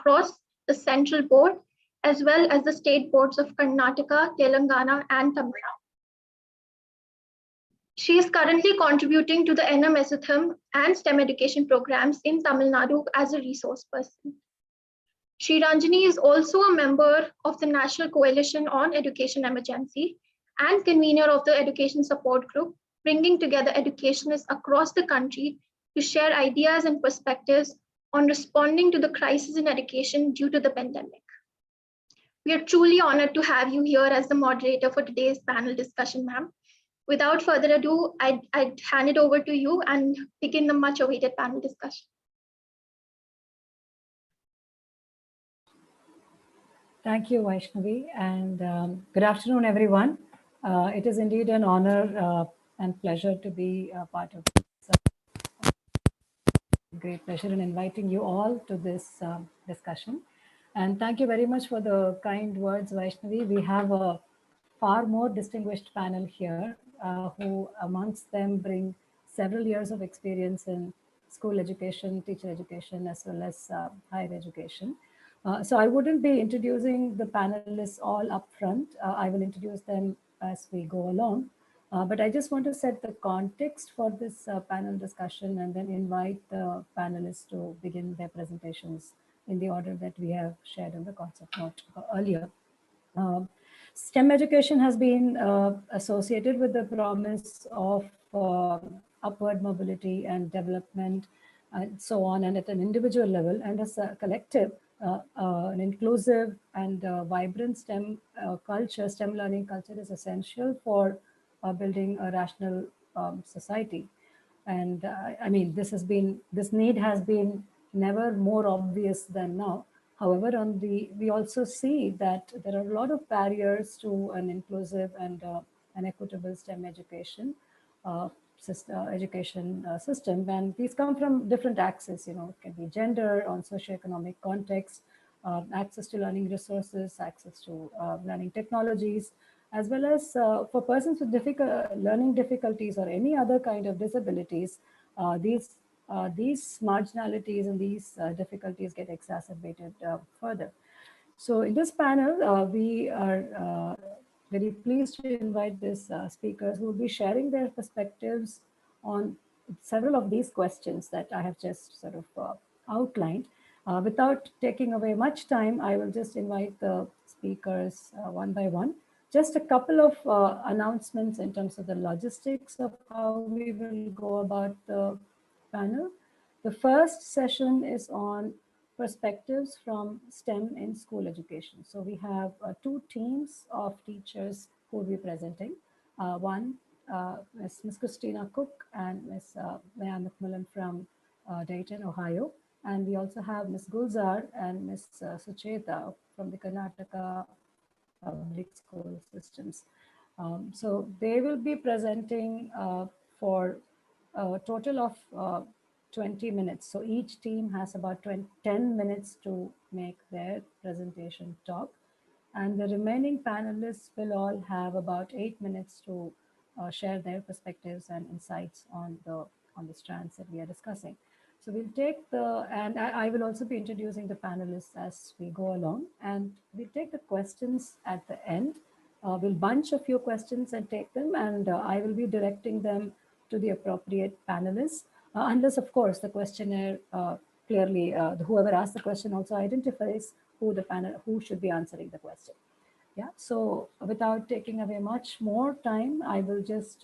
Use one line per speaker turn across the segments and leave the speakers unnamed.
across the central board, as well as the state boards of Karnataka, Telangana, and Tamil Nadu. She is currently contributing to the NMSUTHM and STEM education programs in Tamil Nadu as a resource person. Shri Ranjani is also a member of the National Coalition on Education Emergency and convener of the Education Support Group, bringing together educationists across the country to share ideas and perspectives on responding to the crisis in education due to the pandemic. We are truly honored to have you here as the moderator for today's panel discussion, ma'am. Without further ado, I'd hand it over to you and begin the much awaited panel discussion.
Thank you, Vaishnavi, and good afternoon, everyone. It is indeed an honor and pleasure to be a part of this. Great pleasure in inviting you all to this discussion. And thank you very much for the kind words, Vaishnavi. We have a far more distinguished panel here who amongst them bring several years of experience in school education, teacher education, as well as higher education. So I wouldn't be introducing the panelists all up front. I will introduce them as we go along. But I just want to set the context for this panel discussion and then invite the panelists to begin their presentations in the order that we have shared in the concept note earlier. STEM education has been associated with the promise of upward mobility and development and so on, and at an individual level and as a collective, an inclusive and vibrant STEM culture, STEM learning culture is essential for building a rational society. And I mean, this need has been never more obvious than now. However, we also see that there are a lot of barriers to an inclusive and an equitable STEM education system, and these come from different axes. You know, it can be gender, on socioeconomic context, access to learning resources, access to learning technologies, as well as for persons with learning difficulties or any other kind of disabilities. These marginalities and these difficulties get exacerbated further. So in this panel, we are very pleased to invite these speakers who will be sharing their perspectives on several of these questions that I have just sort of outlined. Without taking away much time, I will just invite the speakers one by one. Just a couple of announcements in terms of the logistics of how we will go about the panel. The first session is on perspectives from STEM in school education. So we have two teams of teachers who will be presenting. One, Ms. Christina Cook and Ms. Maya McMillan from Dayton, Ohio. And we also have Ms. Gulzar and Ms. Sucheta from the Karnataka public school systems. So they will be presenting for a total of 20 minutes. So each team has about 10 minutes to make their presentation talk. And the remaining panelists will all have about 8 minutes to share their perspectives and insights on the strands that we are discussing. So we'll take and I will also be introducing the panelists as we go along, and we'll take the questions at the end. We'll bunch a few questions and take them, and I will be directing them to the appropriate panelists, unless of course the questionnaire clearly, whoever asked the question also identifies who should be answering the question. Yeah, so without taking away much more time, I will just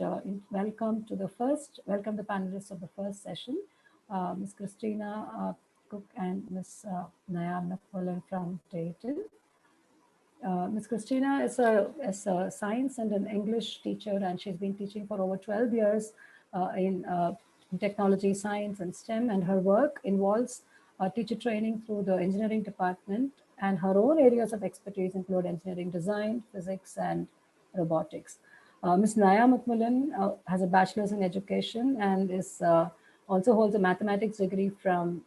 welcome the panelists of the first session. Ms. Christina Cook and Ms. Naya McMillan from Dayton. Ms. Christina is a science and an English teacher, and she's been teaching for over 12 years in technology, science, and STEM, and her work involves teacher training through the engineering department, and her own areas of expertise include engineering design, physics, and robotics. Ms. Naya McMillan has a bachelor's in education and is also holds a mathematics degree from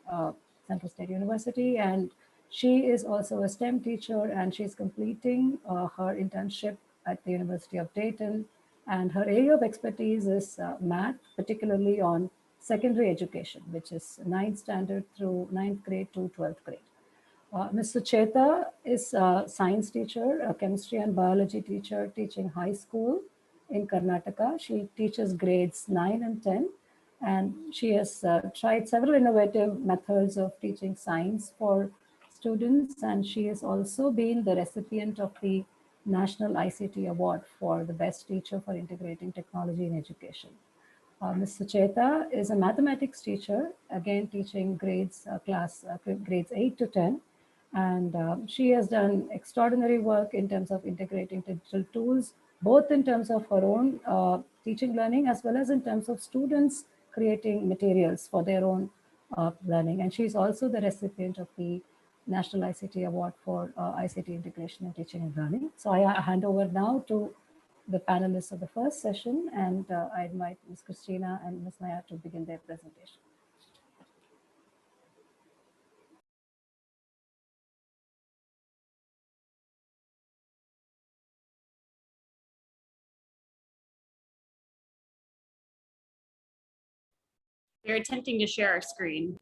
Central State University, and she is also a STEM teacher, and she's completing her internship at the University of Dayton, and her area of expertise is math, particularly on secondary education, which is 9th standard through 9th grade to 12th grade. Ms. Sucheta is a science teacher, a chemistry and biology teacher teaching high school in Karnataka. She teaches grades 9 and 10, and she has tried several innovative methods of teaching science for students, and she has also been the recipient of the National ICT Award for the best teacher for integrating technology in education. Ms. Sucheta is a mathematics teacher, again teaching grades 8 to 10. And she has done extraordinary work in terms of integrating digital tools, both in terms of her own teaching learning, as well as in terms of students creating materials for their own learning. And she's also the recipient of the National ICT Award for ICT integration in teaching and learning. So I hand over now to the panelists of the first session, and I invite Ms. Christina and Ms. Maya to begin their presentation.
We're attempting to share our screen.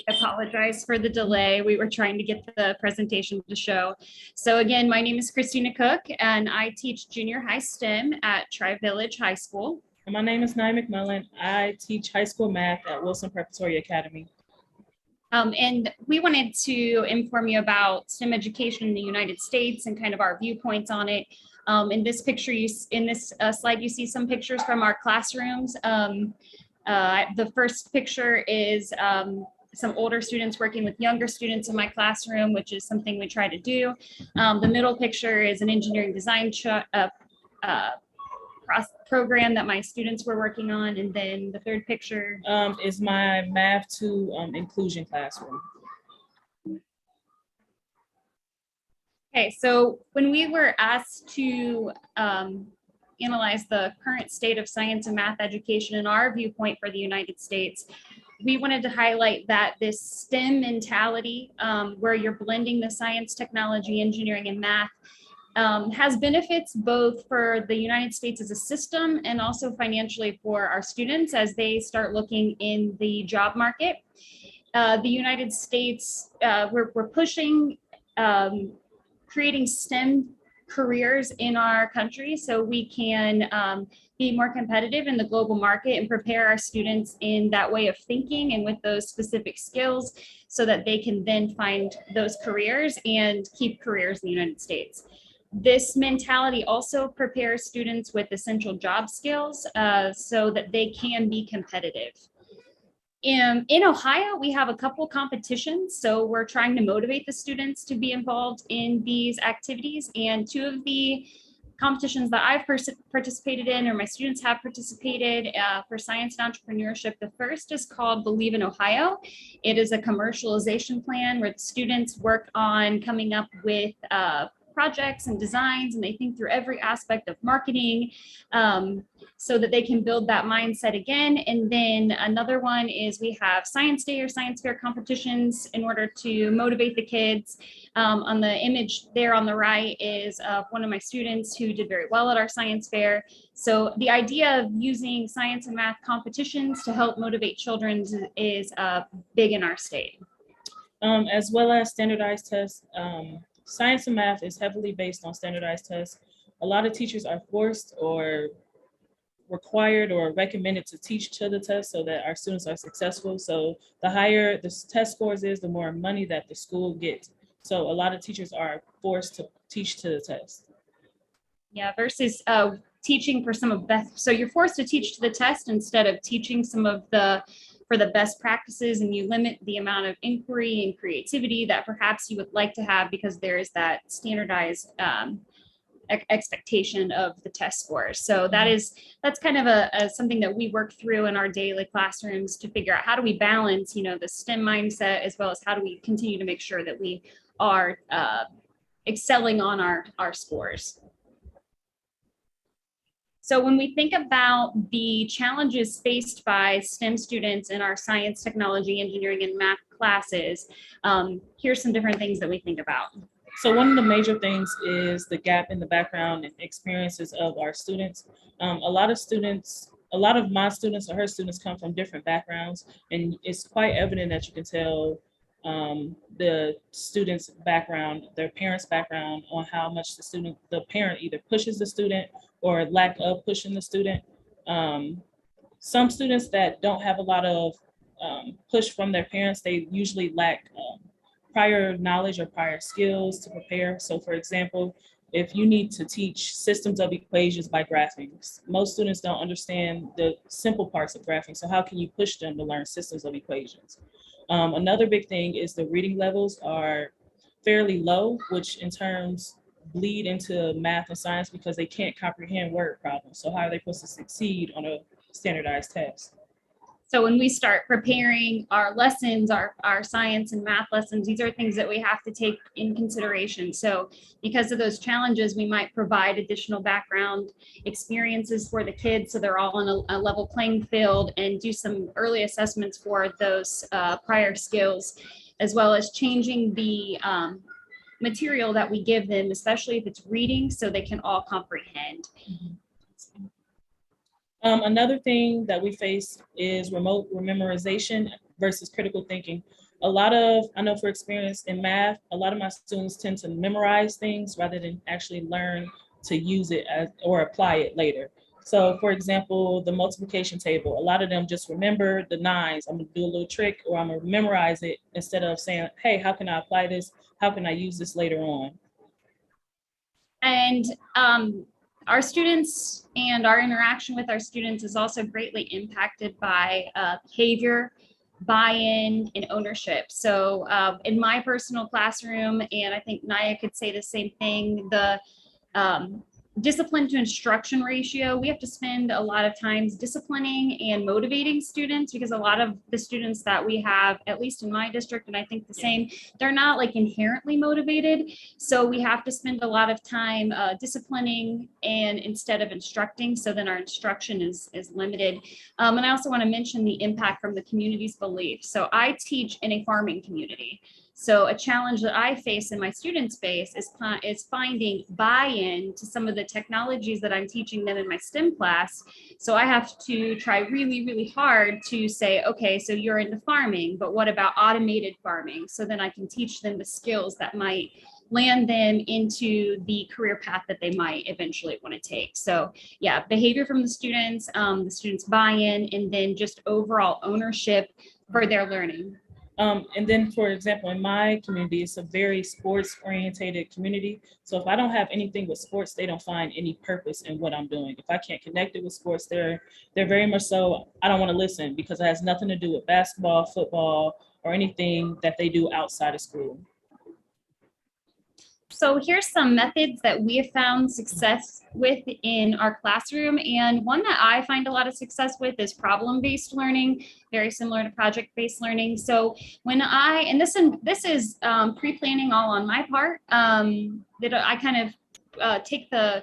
I apologize for the delay. We were trying to get the presentation to show. So again, my name is Christina Cook, and I teach junior high STEM at Tri-Village High School.
My name is Nye McMullen. I teach high school math at Wilson Preparatory Academy.
And we wanted to inform you about STEM education in the United States and kind of our viewpoints on it. In this picture, in this slide, you see some pictures from our classrooms. The first picture is some older students working with younger students in my classroom, which is something we try to do. The middle picture is an engineering design program that my students were working on. And then the third picture
is my Math 2 inclusion classroom.
Okay, so when we were asked to analyze the current state of science and math education in our viewpoint for the United States, we wanted to highlight that this STEM mentality, where you're blending the science, technology, engineering, and math, has benefits both for the United States as a system and also financially for our students as they start looking in the job market. The United States, we're pushing creating STEM careers in our country so we can be more competitive in the global market and prepare our students in that way of thinking and with those specific skills so that they can then find those careers and keep careers in the United States. This mentality also prepares students with essential job skills so that they can be competitive. In Ohio, we have a couple competitions, so we're trying to motivate the students to be involved in these activities. And two of the competitions that I've participated in, or my students have participated for science and entrepreneurship, the first is called Believe in Ohio. It is a commercialization plan where the students work on coming up with projects and designs, and they think through every aspect of marketing so that they can build that mindset again. And then another one is we have science day or science fair competitions in order to motivate the kids. On the image there on the right is one of my students who did very well at our science fair. So the idea of using science and math competitions to help motivate children is big in our state.
As well as standardized tests. Science and math is heavily based on standardized tests. A lot of teachers are forced or required or recommended to teach to the test so that our students are successful. So the higher the test scores is, the more money that the school gets. So a lot of teachers are forced to teach to the test.
Yeah, versus teaching for some of best. So you're forced to teach to the test instead of teaching some of for the best practices, and you limit the amount of inquiry and creativity that perhaps you would like to have because there is that standardized expectation of the test scores. So that's kind of something that we work through in our daily classrooms to figure out how do we balance, the STEM mindset, as well as how do we continue to make sure that we are excelling on our scores. So when we think about the challenges faced by STEM students in our science, technology, engineering, and math classes, here's some different things that we think about.
So one of the major things is the gap in the background and experiences of our students. A lot of my students or her students come from different backgrounds, and it's quite evident that you can tell the student's background, their parents' background, on how much the parent either pushes the student or lack of pushing the student. Some students that don't have a lot of push from their parents, they usually lack prior knowledge or prior skills to prepare. So for example, if you need to teach systems of equations by graphing, most students don't understand the simple parts of graphing. So how can you push them to learn systems of equations? Another big thing is the reading levels are fairly low, which in terms bleed into math and science because they can't comprehend word problems. So how are they supposed to succeed on a standardized test?
So when we start preparing our lessons, our science and math lessons, these are things that we have to take in consideration. So because of those challenges, we might provide additional background experiences for the kids so they're all on a level playing field, and do some early assessments for those prior skills, as well as changing the material that we give them, especially if it's reading, so they can all comprehend.
Mm-hmm. Another thing that we face is remote memorization versus critical thinking. I know for experience in math, a lot of my students tend to memorize things rather than actually learn to use it or apply it later. So for example, the multiplication table, a lot of them just remember the nines. I'm gonna do a little trick, or I'm gonna memorize it instead of saying, hey, how can I apply this? How can I use this later on?
And our students and our interaction with our students is also greatly impacted by behavior, buy-in, and ownership. So in my personal classroom, and I think Naya could say the same thing, the discipline to instruction ratio, we have to spend a lot of times disciplining and motivating students, because a lot of the students that we have, at least in my district, and I think the same, they're not like inherently motivated. So we have to spend a lot of time disciplining and instead of instructing, so then our instruction is limited. And I also want to mention the impact from the community's belief. So I teach in a farming community. So a challenge that I face in my student space is finding buy-in to some of the technologies that I'm teaching them in my STEM class. So I have to try really, really hard to say, okay, so you're into farming, but what about automated farming? So then I can teach them the skills that might land them into the career path that they might eventually want to take. So yeah, behavior from the students buy-in, and then just overall ownership for their learning.
And then, for example, in my community, it's a very sports-oriented community. So if I don't have anything with sports, they don't find any purpose in what I'm doing. If I can't connect it with sports, they're very much so, I don't want to listen, because it has nothing to do with basketball, football, or anything that they do outside of school.
So here's some methods that we have found success with in our classroom. And one that I find a lot of success with is problem-based learning, very similar to project-based learning. So when this is pre-planning all on my part, that I kind of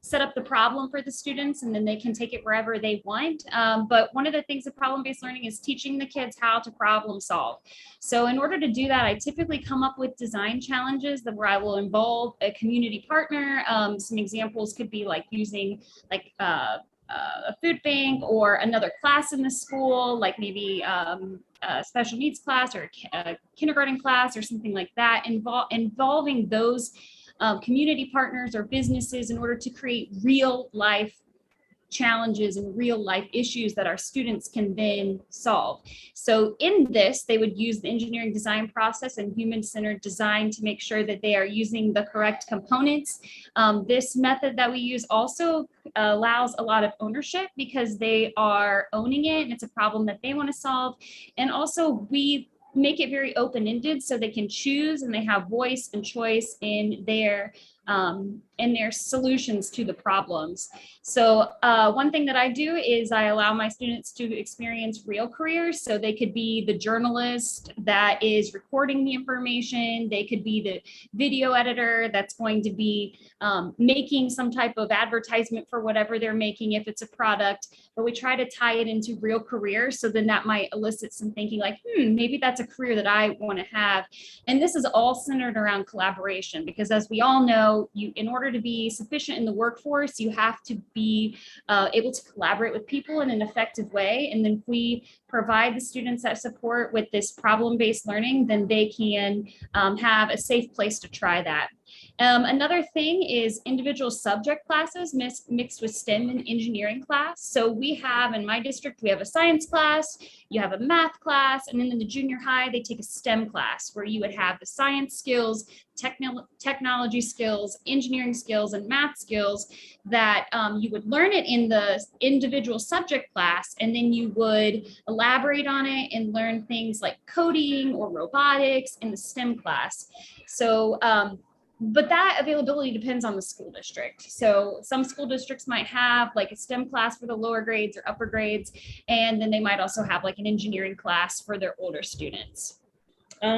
set up the problem for the students, and then they can take it wherever they want. But one of the things of problem-based learning is teaching the kids how to problem solve. So in order to do that, I typically come up with design challenges where I will involve a community partner. Some examples could be like using like a food bank or another class in the school, like maybe a special needs class or a kindergarten class or something like that, involving those community partners or businesses in order to create real life challenges and real life issues that our students can then solve. So in this, they would use the engineering design process and human-centered design to make sure that they are using the correct components. This method that we use also allows a lot of ownership, because they are owning it and it's a problem that they want to solve. And also we make it very open-ended, so they can choose and they have voice and choice in their and their solutions to the problems. So one thing that I do is I allow my students to experience real careers. So they could be the journalist that is recording the information. They could be the video editor that's going to be making some type of advertisement for whatever they're making if it's a product. But we try to tie it into real careers. So then that might elicit some thinking like, maybe that's a career that I want to have. And this is all centered around collaboration, because as we all know, in order to be sufficient in the workforce, you have to be able to collaborate with people in an effective way. And then if we provide the students that support with this problem-based learning, then they can have a safe place to try that. Another thing is individual subject classes mixed with STEM and engineering class. So we have, in my district, we have a science class, you have a math class, and then in the junior high, they take a STEM class where you would have the science skills, technology skills, engineering skills, and math skills that you would learn it in the individual subject class, and then you would elaborate on it and learn things like coding or robotics in the STEM class. So, but that availability depends on the school district. So some school districts might have like a STEM class for the lower grades or upper grades, and then they might also have like an engineering class for their older students.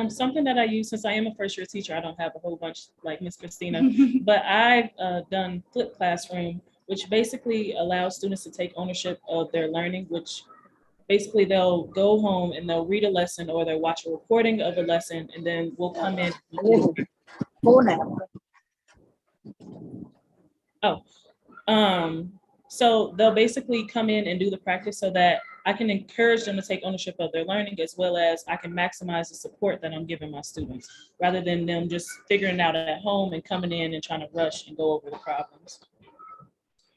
Something that I use, since I am a first-year teacher, I don't have a whole bunch like Miss Christina, but I've done flipped classroom, which basically allows students to take ownership of their learning, which basically they'll go home and they'll read a lesson or they'll watch a recording of a lesson, and then we'll come in. So they'll basically come in and do the practice so that I can encourage them to take ownership of their learning, as well as I can maximize the support that I'm giving my students, rather than them just figuring it out at home and coming in and trying to rush and go over the problems.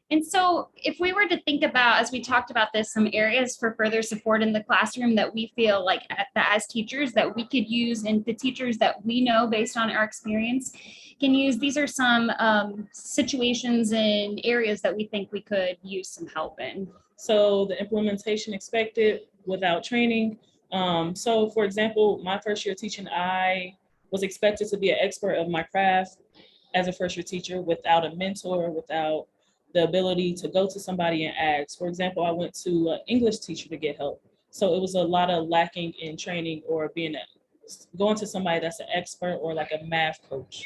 And so if we were to think about, as we talked about this, some areas for further support in the classroom that we feel like as teachers that we could use, and the teachers that we know based on our experience can use, these are some situations and areas that we think we could use some help in.
So the implementation expected without training. So for example, my first year teaching, I was expected to be an expert of my craft as a first year teacher without a mentor, without the ability to go to somebody and ask. For example, I went to an English teacher to get help. So it was a lot of lacking in training or going to somebody that's an expert or like a math coach.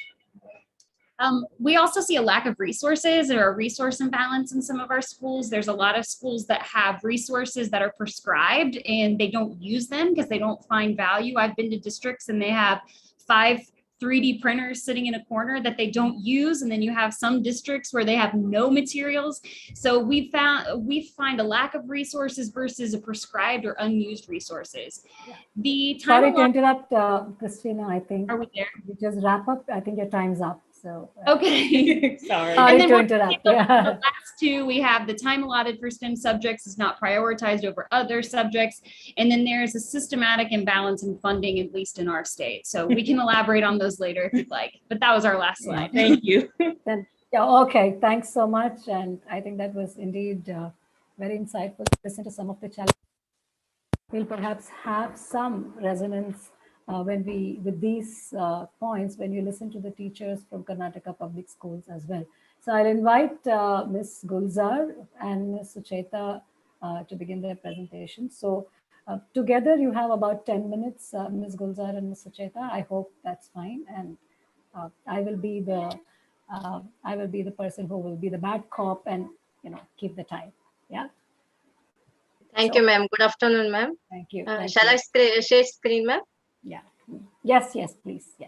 We also see a lack of resources or a resource imbalance in some of our schools. There's a lot of schools that have resources that are prescribed and they don't use them because they don't find value. I've been to districts and they have 5 3D printers sitting in a corner that they don't use. And then you have some districts where they have no materials. So we find a lack of resources versus a prescribed or unused resources.
Yeah. Sorry to interrupt, Christina, I think.
Are we there?
We just wrap up. I think your time's up. So
okay.
Sorry.
Sorry to interrupt.
The last two, we have the time allotted for STEM subjects is not prioritized over other subjects. And then there's a systematic imbalance in funding, at least in our state. So we can elaborate on those later if you'd like. But that was our last slide.
Yeah, thank you.
Then, yeah, okay, thanks so much. And I think that was indeed very insightful to listen to some of the challenges. We'll perhaps have some resonance with these points when you listen to the teachers from Karnataka Public Schools as well. So I'll invite Ms. Gulzar and Ms. Sucheta to begin their presentation. So together you have about 10 minutes, Ms. Gulzar and Ms. Sucheta. I hope that's fine. And I will be the person who will be the bad cop and keep the time. Yeah.
Thank you, ma'am. Good afternoon, ma'am.
Thank you.
Shall I share screen, ma'am?
Yeah. Yes, please. Yeah.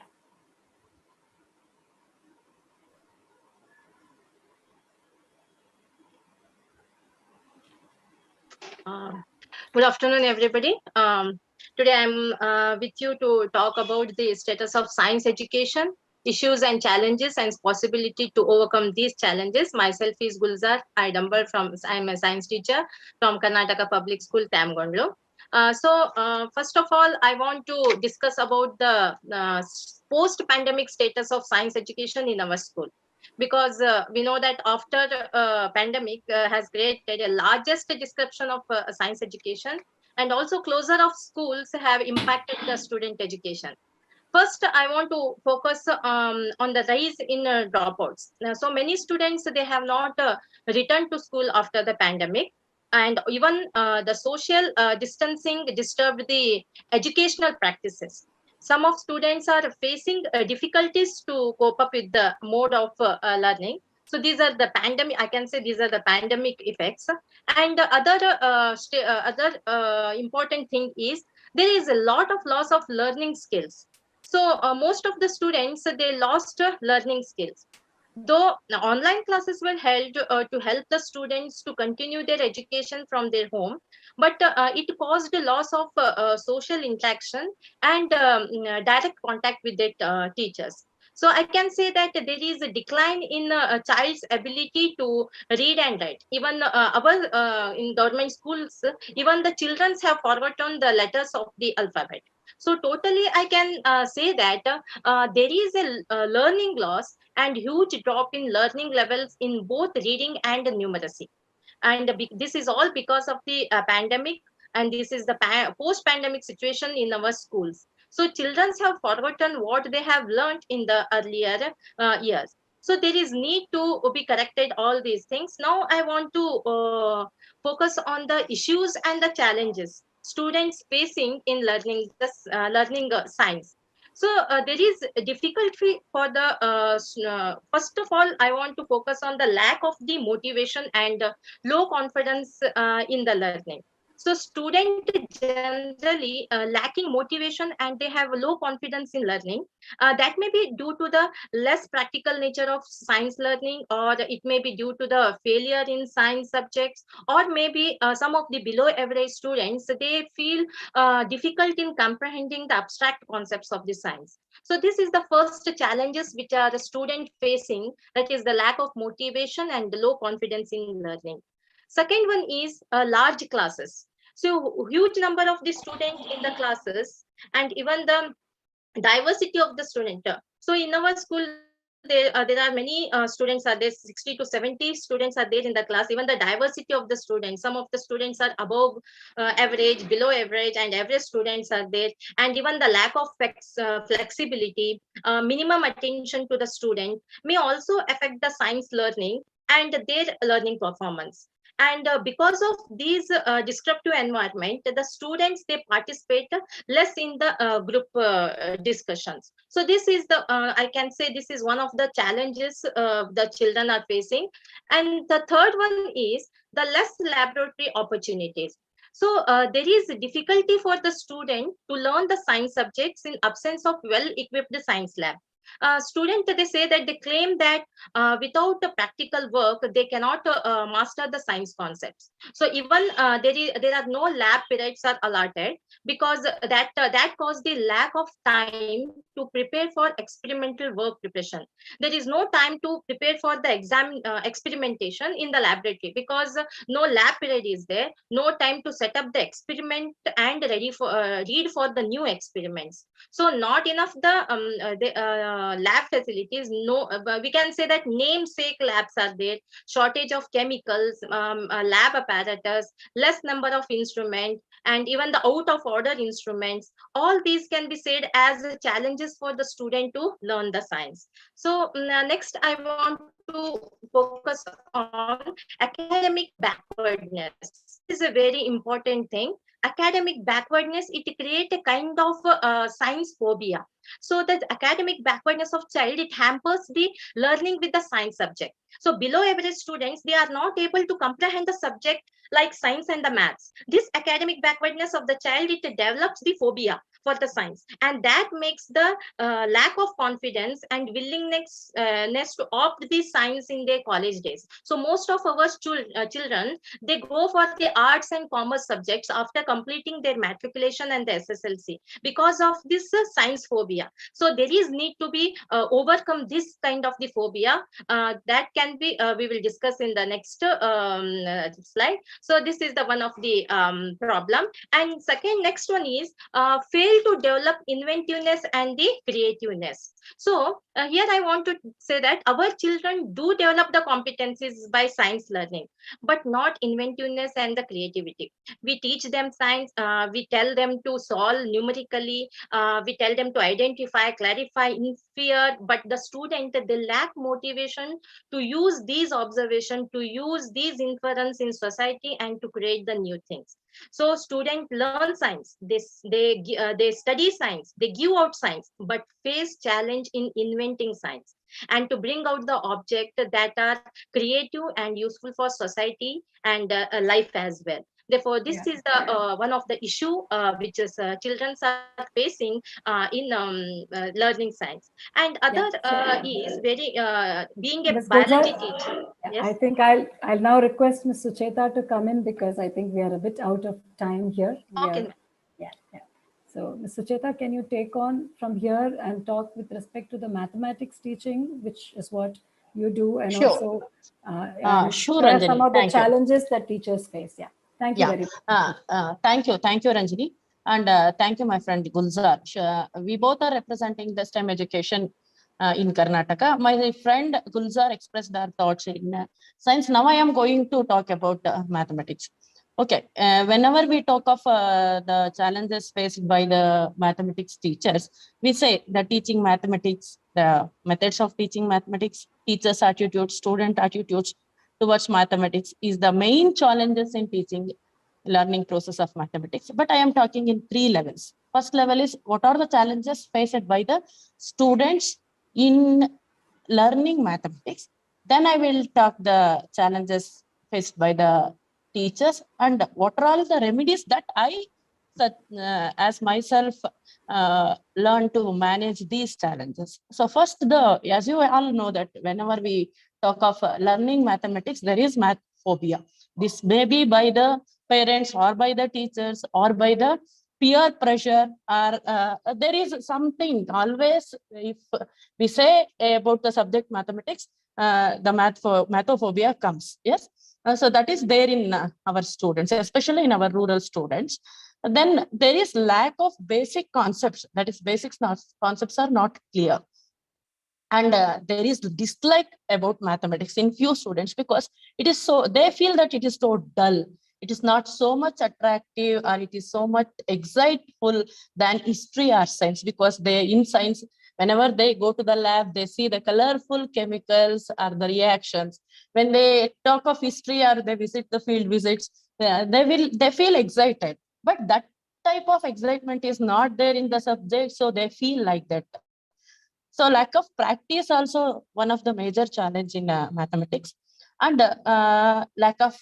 Good afternoon, everybody. Today I'm with you to talk about the status of science education, issues and challenges, and possibility to overcome these challenges. Myself is Gulzar Idambar I'm a science teacher from Karnataka Public School, Tamgondlo. First of all, I want to discuss about the post-pandemic status of science education in our school. Because we know that after pandemic has created a largest disruption of science education, and also closure of schools have impacted the student education. First, I want to focus on the rise in dropouts. So many students, they have not returned to school after the pandemic. And even the social distancing disturbed the educational practices. Some of students are facing difficulties to cope up with the mode of learning. So these are the pandemic, I can say these are the pandemic effects. And the other important thing is there is a lot of loss of learning skills. So most of the students, they lost learning skills. Though the online classes were held to help the students to continue their education from their home, but it caused a loss of social interaction and direct contact with their teachers. So I can say that there is a decline in a child's ability to read and write. Even our in government schools, even the children have forgotten the letters of the alphabet. So totally, I can say that there is a learning loss and huge drop in learning levels in both reading and numeracy. And this is all because of the pandemic, and this is the post-pandemic situation in our schools. So children have forgotten what they have learned in the earlier years. So there is need to be corrected all these things. Now I want to focus on the issues and the challenges students facing in learning this learning science. So there is a difficulty for the first of all, I want to focus on the lack of the motivation and low confidence in the learning. So student generally lacking motivation and they have low confidence in learning. That may be due to the less practical nature of science learning, or it may be due to the failure in science subjects, or maybe some of the below average students, they feel difficult in comprehending the abstract concepts of the science. So this is the first challenges which are the student facing, that is the lack of motivation and the low confidence in learning. Second one is large classes. So huge number of the students in the classes, and even the diversity of the student. So in our school, there are many students are there, 60 to 70 students are there in the class. Even the diversity of the students, some of the students are above average, below average, and average students are there. And even the lack of flexibility, minimum attention to the student may also affect the science learning and their learning performance. And because of these disruptive environment, the students, they participate less in the group discussions. So this is the I can say this is one of the challenges the children are facing. And the third one is the less laboratory opportunities. So there is difficulty for the student to learn the science subjects in absence of well equipped science lab. Student, they say that they claim that without the practical work they cannot master the science concepts. So even there are no lab periods are allotted, because that caused the lack of time to prepare for experimental work preparation. There is no time to prepare for the exam experimentation in the laboratory, because no lab period is there, no time to set up the experiment and ready for read for the new experiments. So not enough the lab facilities. No, we can say that namesake labs are there, shortage of chemicals, lab apparatus, less number of instruments, and even the out of order instruments. All these can be said as challenges for the student to learn the science. So next I want to focus on academic backwardness. This is a very important thing. Academic backwardness, it creates a kind of science phobia. So the academic backwardness of child, it hampers the learning with the science subject. So below average students, they are not able to comprehend the subject like science and the maths. This academic backwardness of the child, it develops the phobia for the science, and that makes the lack of confidence and willingness to opt the science in their college days. So most of our children, they go for the arts and commerce subjects after completing their matriculation and the SSLC, because of this science phobia. So there is need to be overcome this kind of the phobia. That can be we will discuss in the next slide. So this is the one of the problem. And second, next one is failure able to develop inventiveness and the creativeness. So here I want to say that our children do develop the competencies by science learning, but not inventiveness and the creativity. We teach them science, we tell them to solve numerically, we tell them to identify, clarify, infer, but the student, they lack motivation to use these observations, to use these inference in society and to create the new things. So students learn science, they study science, they give out science, but face challenge in inventing science and to bring out the object that are creative and useful for society and life as well. Therefore, this is the one of the issue which is children are facing in learning science. And other is very being a
Ms.
biology
Gulzar,
teacher.
yeah,
Yes.
I think I'll now request Ms. Sucheta to come in because I think we are a bit out of time here.
Okay.
Yeah. So, Ms. Sucheta, can you take on from here and talk with respect to the mathematics teaching, which is what you do, and
Sure.
also
Sure,
share
Ranjani.
some of the
Thank you.
challenges that teachers face. Yeah. Thank you very much.
Thank you, Ranjani, and thank you, my friend Gulzar. We both are representing the STEM education in Karnataka. My friend Gulzar expressed their thoughts in science. Now I am going to talk about mathematics. Okay, whenever we talk of the challenges faced by the mathematics teachers, we say the teaching mathematics, the methods of teaching mathematics, teachers' attitudes, student attitudes towards mathematics is the main challenges in teaching learning process of mathematics. But I am talking in 3 levels. First level is what are the challenges faced by the students in learning mathematics. Then I will talk the challenges faced by the teachers and what are all the remedies that I as myself learn to manage these challenges. So first, as you all know that whenever we talk of learning mathematics, there is math phobia. This may be by the parents or by the teachers or by the peer pressure, or there is something always, if we say about the subject mathematics, the mathophobia comes. Yes. So that is there in our students, especially in our rural students. Then there is lack of basic concepts, that is concepts are not clear. And there is dislike about mathematics in few students because it is so, they feel that it is so dull. It is not so much attractive or it is so much exciteful than history or science, because they in science, whenever they go to the lab, they see the colorful chemicals or the reactions. When they talk of history or they visit the field visits, they feel excited. But that type of excitement is not there in the subject, so they feel like that. So lack of practice also one of the major challenge in mathematics, and lack of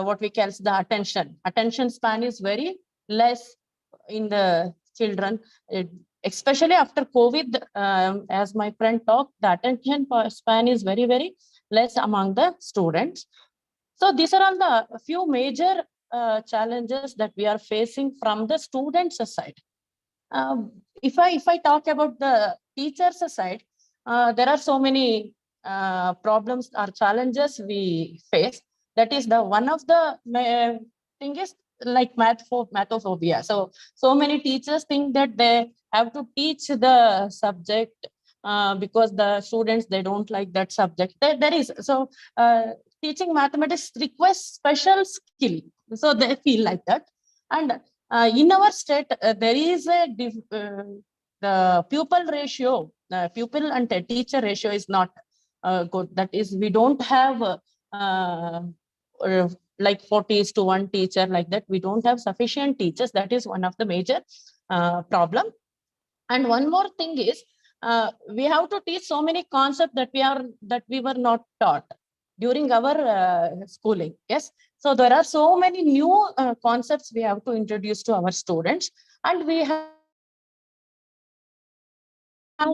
what we call the attention. Attention span is very less in the children, especially after COVID. As my friend talked, the attention span is very, very less among the students. So these are all the few major challenges that we are facing from the students' side. If I talk about the teachers' side, there are so many problems or challenges we face. That is the one of the thing is like mathophobia. So many teachers think that they have to teach the subject because the students, they don't like that subject. There is so teaching mathematics requires special skill. So they feel like that. And in our state, there is the pupil ratio, pupil and teacher ratio is not good. That is, we don't have like 40:1 teacher like that. We don't have sufficient teachers. That is one of the major problem. And one more thing is, we have to teach so many concepts that we were not taught during our schooling. Yes. So there are so many new concepts we have to introduce to our students, and we have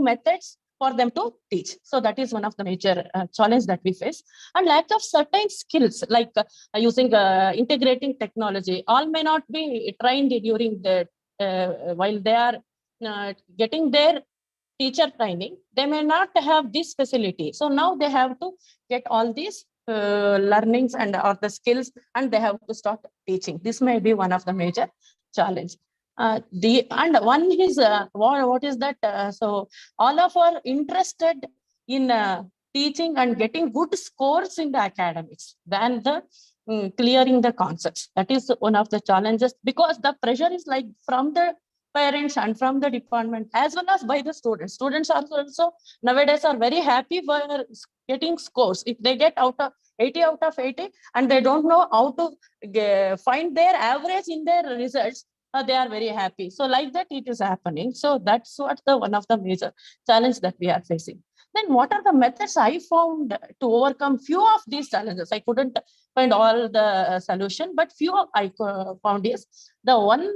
methods for them to teach. So that is one of the major challenge that we face. And lack of certain skills like using integrating technology. All may not be trained during the while they are getting their teacher training. They may not have this facility. So now they have to get all these learnings and or the skills, and they have to start teaching. This may be one of the major challenge. And one is what is that? So all of are interested in teaching and getting good scores in the academics than the clearing the concepts. That is one of the challenges, because the pressure is like from the parents and from the department as well as by the students. Students are also nowadays are very happy for getting scores. If they get 80 out of 80 and they don't know how to find their average in their results, they are very happy. So like that it is happening. So that's what the one of the major challenge that we are facing. Then what are the methods I found to overcome few of these challenges? I couldn't find all the solution, but few I found is the one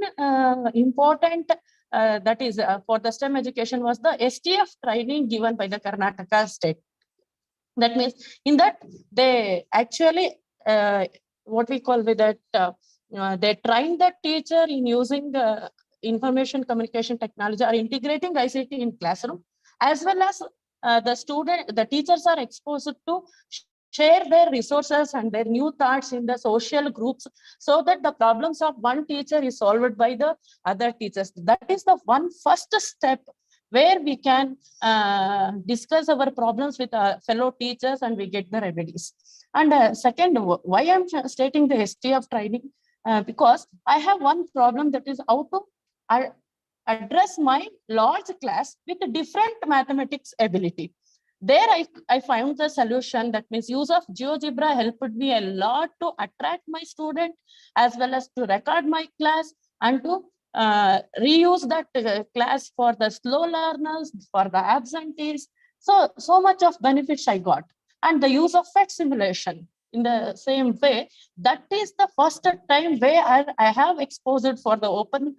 important that is for the STEM education was the STF training given by the Karnataka state. That means in that they actually what we call with that they train the teacher in using the information communication technology or integrating ICT in classroom, as well as the teachers are exposed to share their resources and their new thoughts in the social groups, so that the problems of one teacher is solved by the other teachers. That is the one first step where we can discuss our problems with fellow teachers and we get the remedies. And second, why I'm stating the STF training? Because I have one problem, that is how to address my large class with a different mathematics ability. There I found the solution. That means use of GeoGebra helped me a lot to attract my student as well as to record my class and to reuse that class for the slow learners, for the absentees. So much of benefits I got. And the use of FET simulation in the same way, that is the first time where I have exposed for the open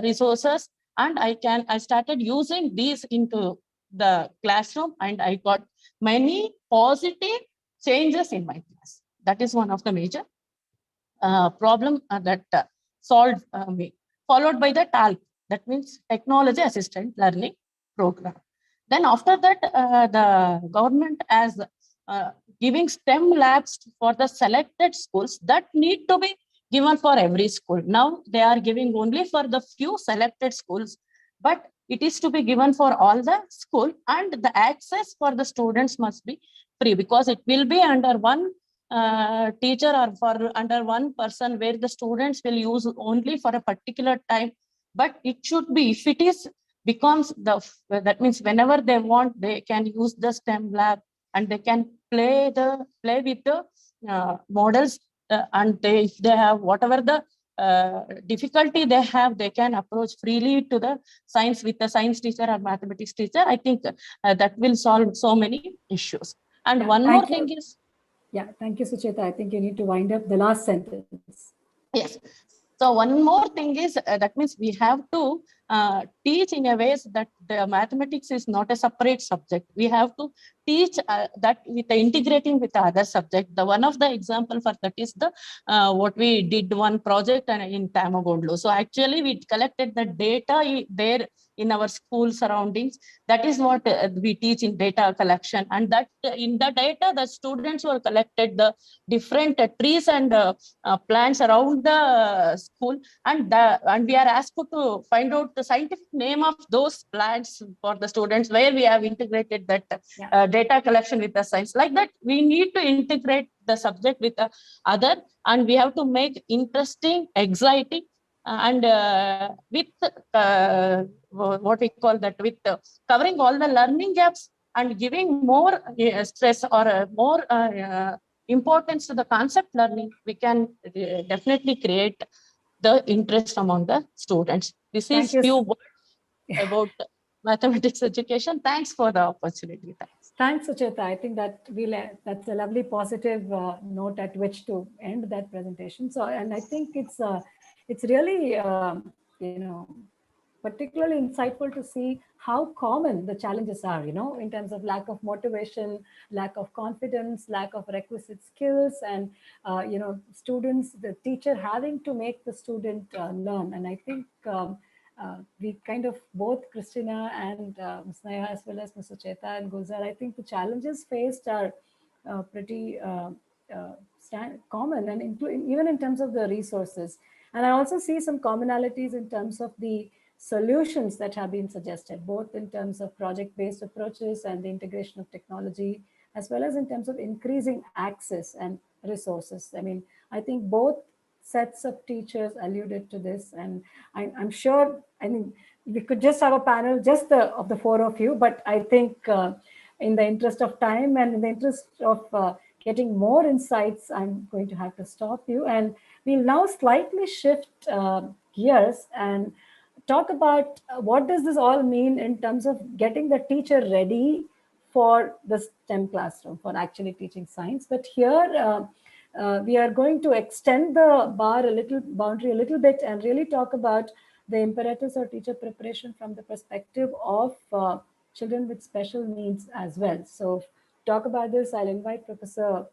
resources, and I started using these into the classroom, and I got many positive changes in my class. That is one of the major problem that solved me. Followed by the TALP, that means Technology Assistant Learning Program. Then after that, the government has giving STEM labs for the selected schools that need to be given for every school. Now they are giving only for the few selected schools, but it is to be given for all the school, and the access for the students must be free, because it will be under one teacher or for under one person, where the students will use only for a particular time. But it should be, if it is becomes that means whenever they want, they can use the STEM lab and they can play with the models, and if they have whatever the difficulty they have, they can approach freely to the science with the science teacher or mathematics teacher. I think that will solve so many issues. And one more thing is,
yeah, thank you, Sucheta. I think you need to wind up the last sentence.
yes. So one more thing is that means we have to teach in a ways that the mathematics is not a separate subject. We have to teach that with the integrating with the other subject. The one of the example for that is the what we did one project in Tamagondlo. So actually we collected the data there in our school surroundings. That is what we teach in data collection, and that in the data the students were collected the different trees and plants around the school, and we are asked to find out the scientific name of those plants for the students, where we have integrated that data collection with the science. Like that, we need to integrate the subject with the other, and we have to make interesting, exciting, and with what we call that, with covering all the learning gaps and giving more stress or more importance to the concept learning, we can definitely create the interest among the students. This is few words about mathematics education. Thanks for the opportunity.
Thanks, Sucheta. I think that's a lovely positive note at which to end that presentation. So, and I think it's really particularly insightful to see how common the challenges are, in terms of lack of motivation, lack of confidence, lack of requisite skills, and students, the teacher having to make the student learn. And I think we kind of, both Christina and Ms. Naya, as well as Ms. Sucheta and Gulzar, I think the challenges faced are pretty common, and even in terms of the resources. And I also see some commonalities in terms of the solutions that have been suggested, both in terms of project-based approaches and the integration of technology, as well as in terms of increasing access and resources. I mean, I think both sets of teachers alluded to this, and I'm sure, I mean, we could just have a panel just of the four of you, but I think in the interest of time and in the interest of getting more insights, I'm going to have to stop you. And we'll now slightly shift gears and talk about what does this all mean in terms of getting the teacher ready for the STEM classroom, for actually teaching science. But here we are going to extend the boundary a little bit and really talk about the imperatives of teacher preparation from the perspective of children with special needs as well. So to talk about this, I'll invite Professor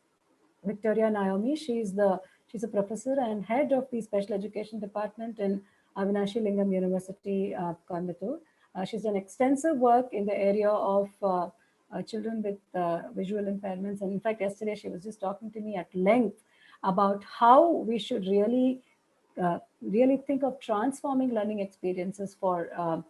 Victoria Naomi. She's a professor and head of the special education department in Avinashi Lingam University, Coimbatore. She's done extensive work in the area of children with visual impairments. And in fact, yesterday she was just talking to me at length about how we should really think of transforming learning experiences for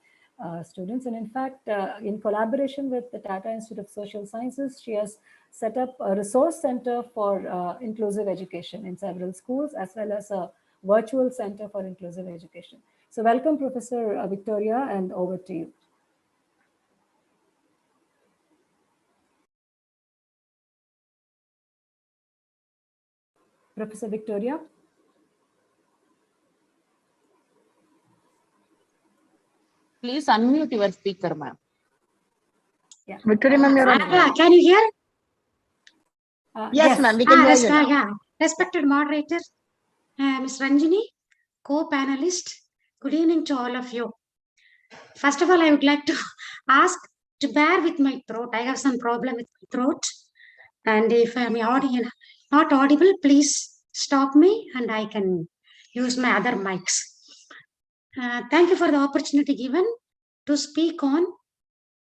students. And in fact, in collaboration with the Tata Institute of Social Sciences, she has set up a resource center for inclusive education in several schools, as well as a virtual center for inclusive education. So welcome, Professor Victoria, and over to you. Professor Victoria.
Please unmute your speaker, ma'am.
Yeah.
Victoria, ma'am, you're on.
Can you hear?
Yes, ma'am, we can hear you now.
Yeah. Respected moderator, Ms. Ranjini, co-panelist, good evening to all of you. First of all, I would like to ask to bear with my throat. I have some problem with my throat. And if I'm not audible, please stop me and I can use my other mics. Thank you for the opportunity given to speak on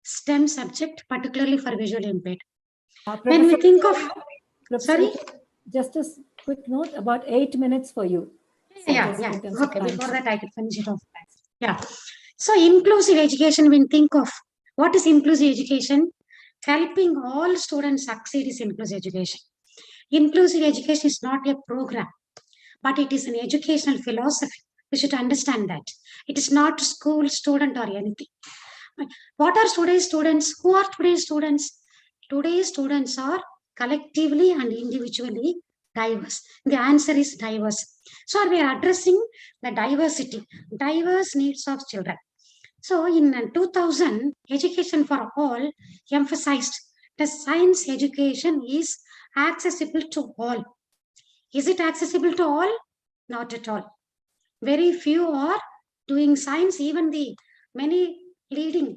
STEM subject, particularly for visually impaired. When we think of, sorry?
Just a quick note, about 8 minutes for you. So
yeah. Okay, before that I could finish it off. Yeah. So inclusive education, when think of what is inclusive education, helping all students succeed is inclusive education. Inclusive education is not a program, but it is an educational philosophy. We should understand that. It is not school, student, or anything. What are today's students? Who are today's students? Today's students are collectively and individually diverse. The answer is diverse. So we are addressing the diversity, diverse needs of children. So in 2000, Education for All emphasized that science education is accessible to all. Is it accessible to all? Not at all. Very few are doing science. Even the many leading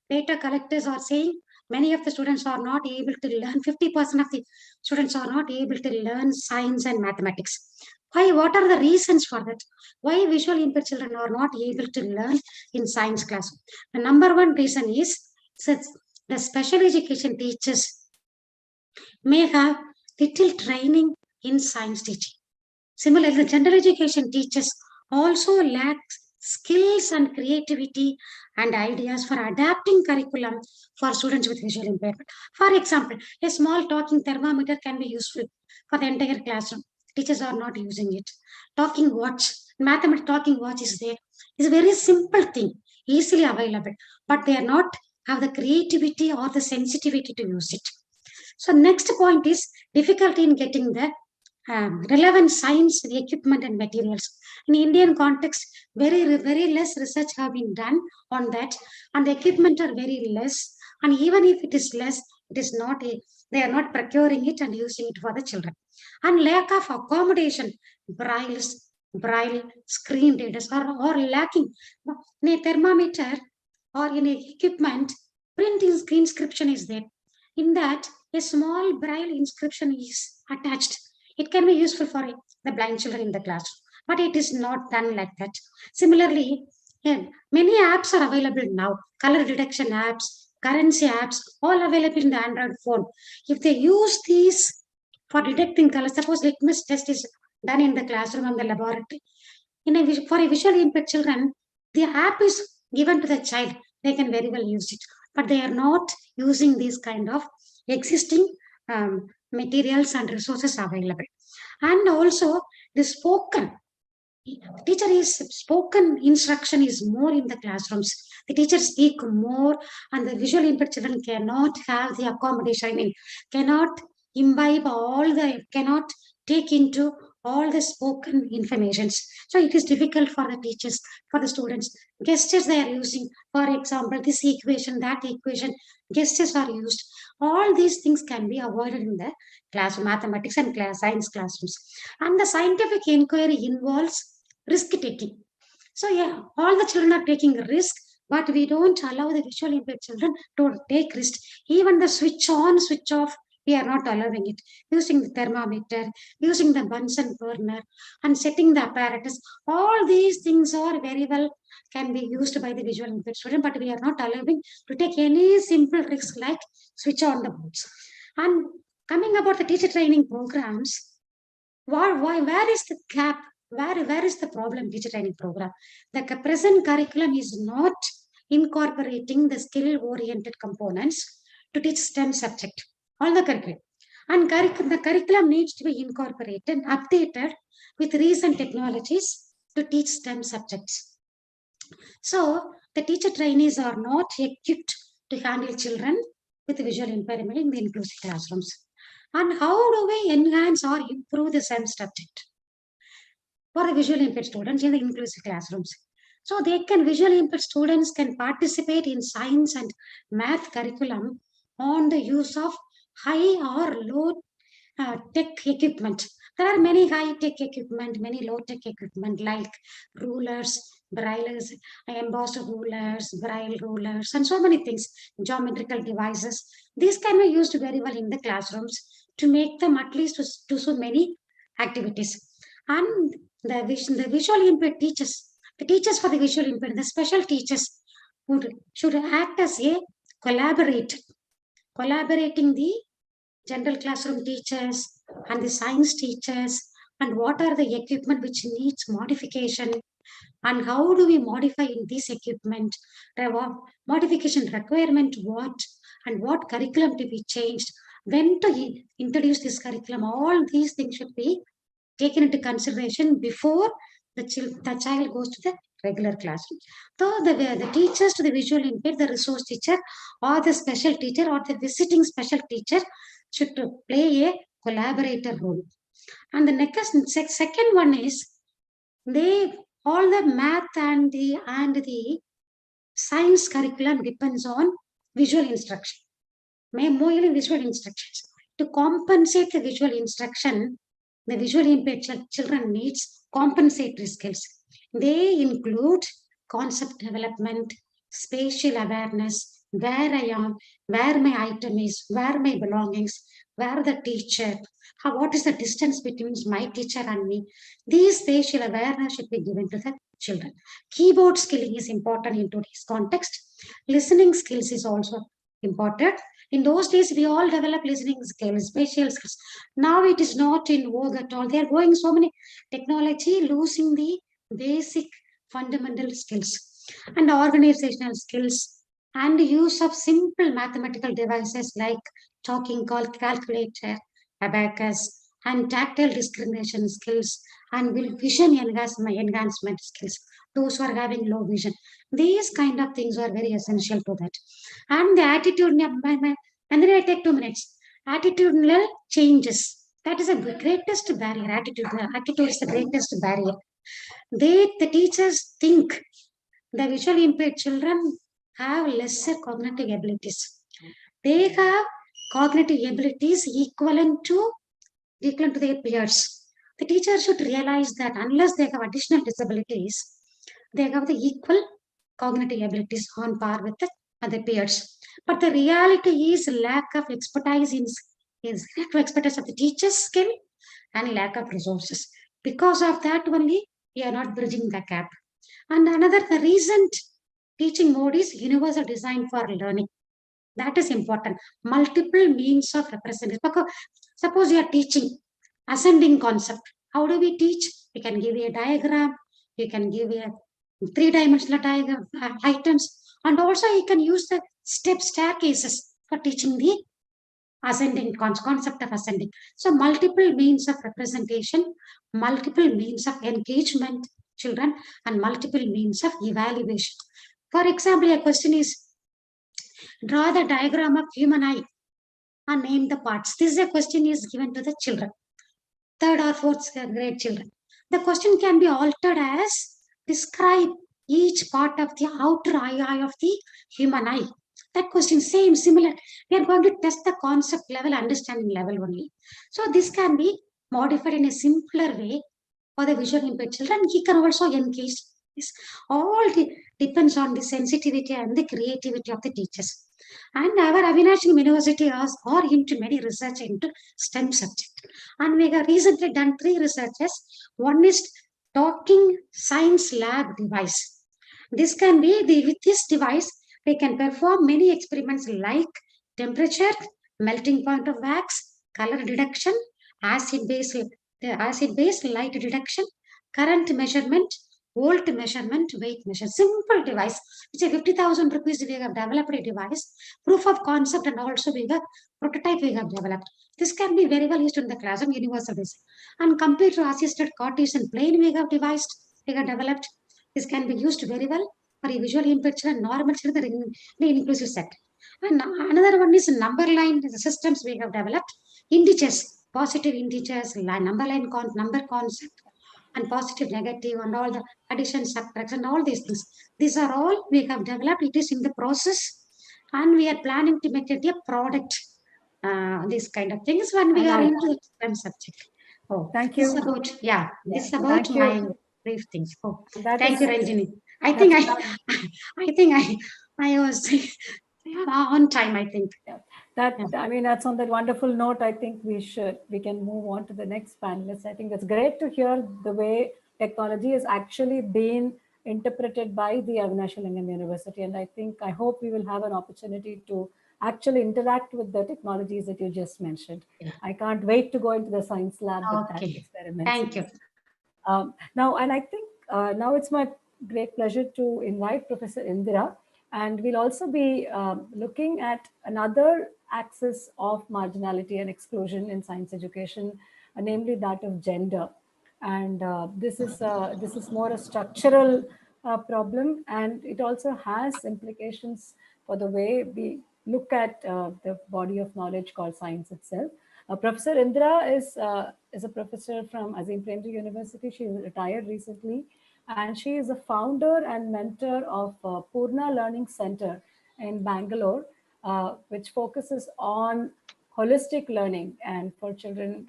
data collectors are saying many of the students are not able to learn, 50% of the students are not able to learn science and mathematics. Why? What are the reasons for that? Why visually impaired children are not able to learn in science class? The number one reason is the special education teachers may have little training in science teaching. Similarly, the general education teachers also lack skills and creativity and ideas for adapting curriculum for students with visual impairment. For example, a small talking thermometer can be useful for the entire classroom. Teachers are not using it. Talking watch, mathematical talking watch is there. It's a very simple thing, easily available, but they are not have the creativity or the sensitivity to use it. So next point is difficulty in getting the relevant science, the equipment and materials. In Indian context, very less research have been done on that, and the equipment are very less. And even if it is less, it is not they are not procuring it and using it for the children. And lack of accommodation, braille, screen readers are lacking. In a thermometer or in a equipment, print inscription is there. In that, a small braille inscription is attached. It can be useful for the blind children in the classroom, but it is not done like that. Similarly, many apps are available now, color detection apps, currency apps, all available in the Android phone. If they use these for detecting colors, suppose litmus test is done in the classroom and the laboratory. For a visually impaired children, the app is given to the child. They can very well use it, but they are not using these kind of existing materials and resources available. And also the spoken instruction is more in the classrooms. The teachers speak more, and the visually impaired children cannot have the accommodation. I mean, cannot cannot take into all the spoken informations. So it is difficult for the teachers, for the students. Gestures they are using, for example, this equation, that equation, gestures are used. All these things can be avoided in the class, mathematics and science classrooms. And the scientific inquiry involves risk taking. So yeah, all the children are taking risk, but we don't allow the visually impaired children to take risk. Even the switch on, switch off, we are not allowing it. Using the thermometer, using the Bunsen burner, and setting the apparatus. All these things are very well can be used by the visually impaired student, but we are not allowing to take any simple risk like switch on the boards. And coming about the teacher training programs, where is the gap? Where is the problem teacher training program? The present curriculum is not incorporating the skill-oriented components to teach STEM subject, all the curriculum. And the curriculum needs to be incorporated, updated with recent technologies to teach STEM subjects. So the teacher trainees are not equipped to handle children with visual impairment in the inclusive classrooms. And how do we enhance or improve the STEM subject for the visually impaired students in the inclusive classrooms? So visually impaired students can participate in science and math curriculum on the use of high or low tech equipment. There are many high-tech equipment, many low-tech equipment like rulers, braillers, embossed rulers, braille rulers, and so many things, geometrical devices. These can be used very well in the classrooms to make them at least to do so many activities. And the visually impaired teachers, the teachers for the visually impaired, the special teachers should act as a collaborating the general classroom teachers and the science teachers, and what are the equipment which needs modification, and how do we modify in this equipment, modification requirement what, and what curriculum to be changed, when to introduce this curriculum. All these things should be taken into consideration before the child goes to the regular classroom. So the teachers to the visually impaired, the resource teacher or the special teacher or the visiting special teacher should play a collaborator role. And the second one is all the math and the science curriculum depends on visual instruction, mainly visual instructions. To compensate the visual instruction, the visually impaired children needs compensatory skills. They include concept development, spatial awareness, where I am, where my item is, where my belongings, where the teacher, what is the distance between my teacher and me. These spatial awareness should be given to the children. Keyboard skilling is important in today's context. Listening skills is also important. In those days, we all develop listening skills, spatial skills. Now it is not in vogue at all. They are going so many technology, losing the basic fundamental skills and organizational skills and use of simple mathematical devices like talking calculator, abacus, and tactile discrimination skills and vision enhancement skills. Those who are having low vision, these kind of things are very essential to that. And the attitude, and then I take 2 minutes. Attitudinal changes. That is the greatest barrier. Attitude is the greatest barrier. The teachers think the visually impaired children have lesser cognitive abilities. They have cognitive abilities equivalent to their peers. The teacher should realize that unless they have additional disabilities, they have the equal cognitive abilities on par with the other peers. But the reality is lack of expertise of the teacher's skill and lack of resources. Because of that only, we are not bridging the gap. And the recent teaching mode is universal design for learning. That is important. Multiple means of representation. Suppose you are teaching ascending concept. How do we teach? We can give you a diagram, you can give you a three-dimensional diagram items, and also you can use the step staircases for teaching the ascending concept of ascending. So multiple means of representation, multiple means of engagement, children, and multiple means of evaluation. For example, a question is, draw the diagram of human eye and name the parts. This is a question is given to the children, third or fourth grade children. The question can be altered as, describe each part of the outer eye of the human eye. That question, same, similar. We are going to test the concept level, understanding level only. So this can be modified in a simpler way for the visually impaired children. He can also engage. This all depends on the sensitivity and the creativity of the teachers. And our Avinash University has or into many research into STEM subject. And we have recently done 3 researches. One is talking science lab device. This can be, with this device, they can perform many experiments like temperature, melting point of wax, color detection, acid-based light detection, current measurement, volt measurement, weight measure. Simple device. It's a 50,000 rupees we have developed a device, proof of concept, and also we have prototype we have developed. This can be very well used in the classroom, universal design. And computer assisted Cartesian plane we have developed. This can be used very well for a visually impaired children, normal children in the inclusive set. And another one is number line systems we have developed, integers, positive integers, number line number concept, and positive, negative, and all the addition, subtraction, all these things. These are all we have developed. It is in the process, and we are planning to make it a product. These kind of things when we are into the STEM subject. Oh,
thank you.
This about, yeah, this about my brief things. Oh, thank you, Ranjini. I was on time, I think.
I mean, that's on that wonderful note. I think we can move on to the next panelist. I think it's great to hear the way technology is actually being interpreted by the Avinash University. And I hope we will have an opportunity to actually interact with the technologies that you just mentioned.
Yeah.
I can't wait to go into the science lab with that experiment.
Thank you.
Now, and I think now it's my great pleasure to invite Professor Indira, and we'll also be looking at another axis of marginality and exclusion in science education, namely that of gender. And this is more a structural problem, and it also has implications for the way we look at the body of knowledge called science itself. Professor Indira is a professor from Azim Premji University. She retired recently, and she is a founder and mentor of Purna Learning Center in Bangalore, which focuses on holistic learning and for children.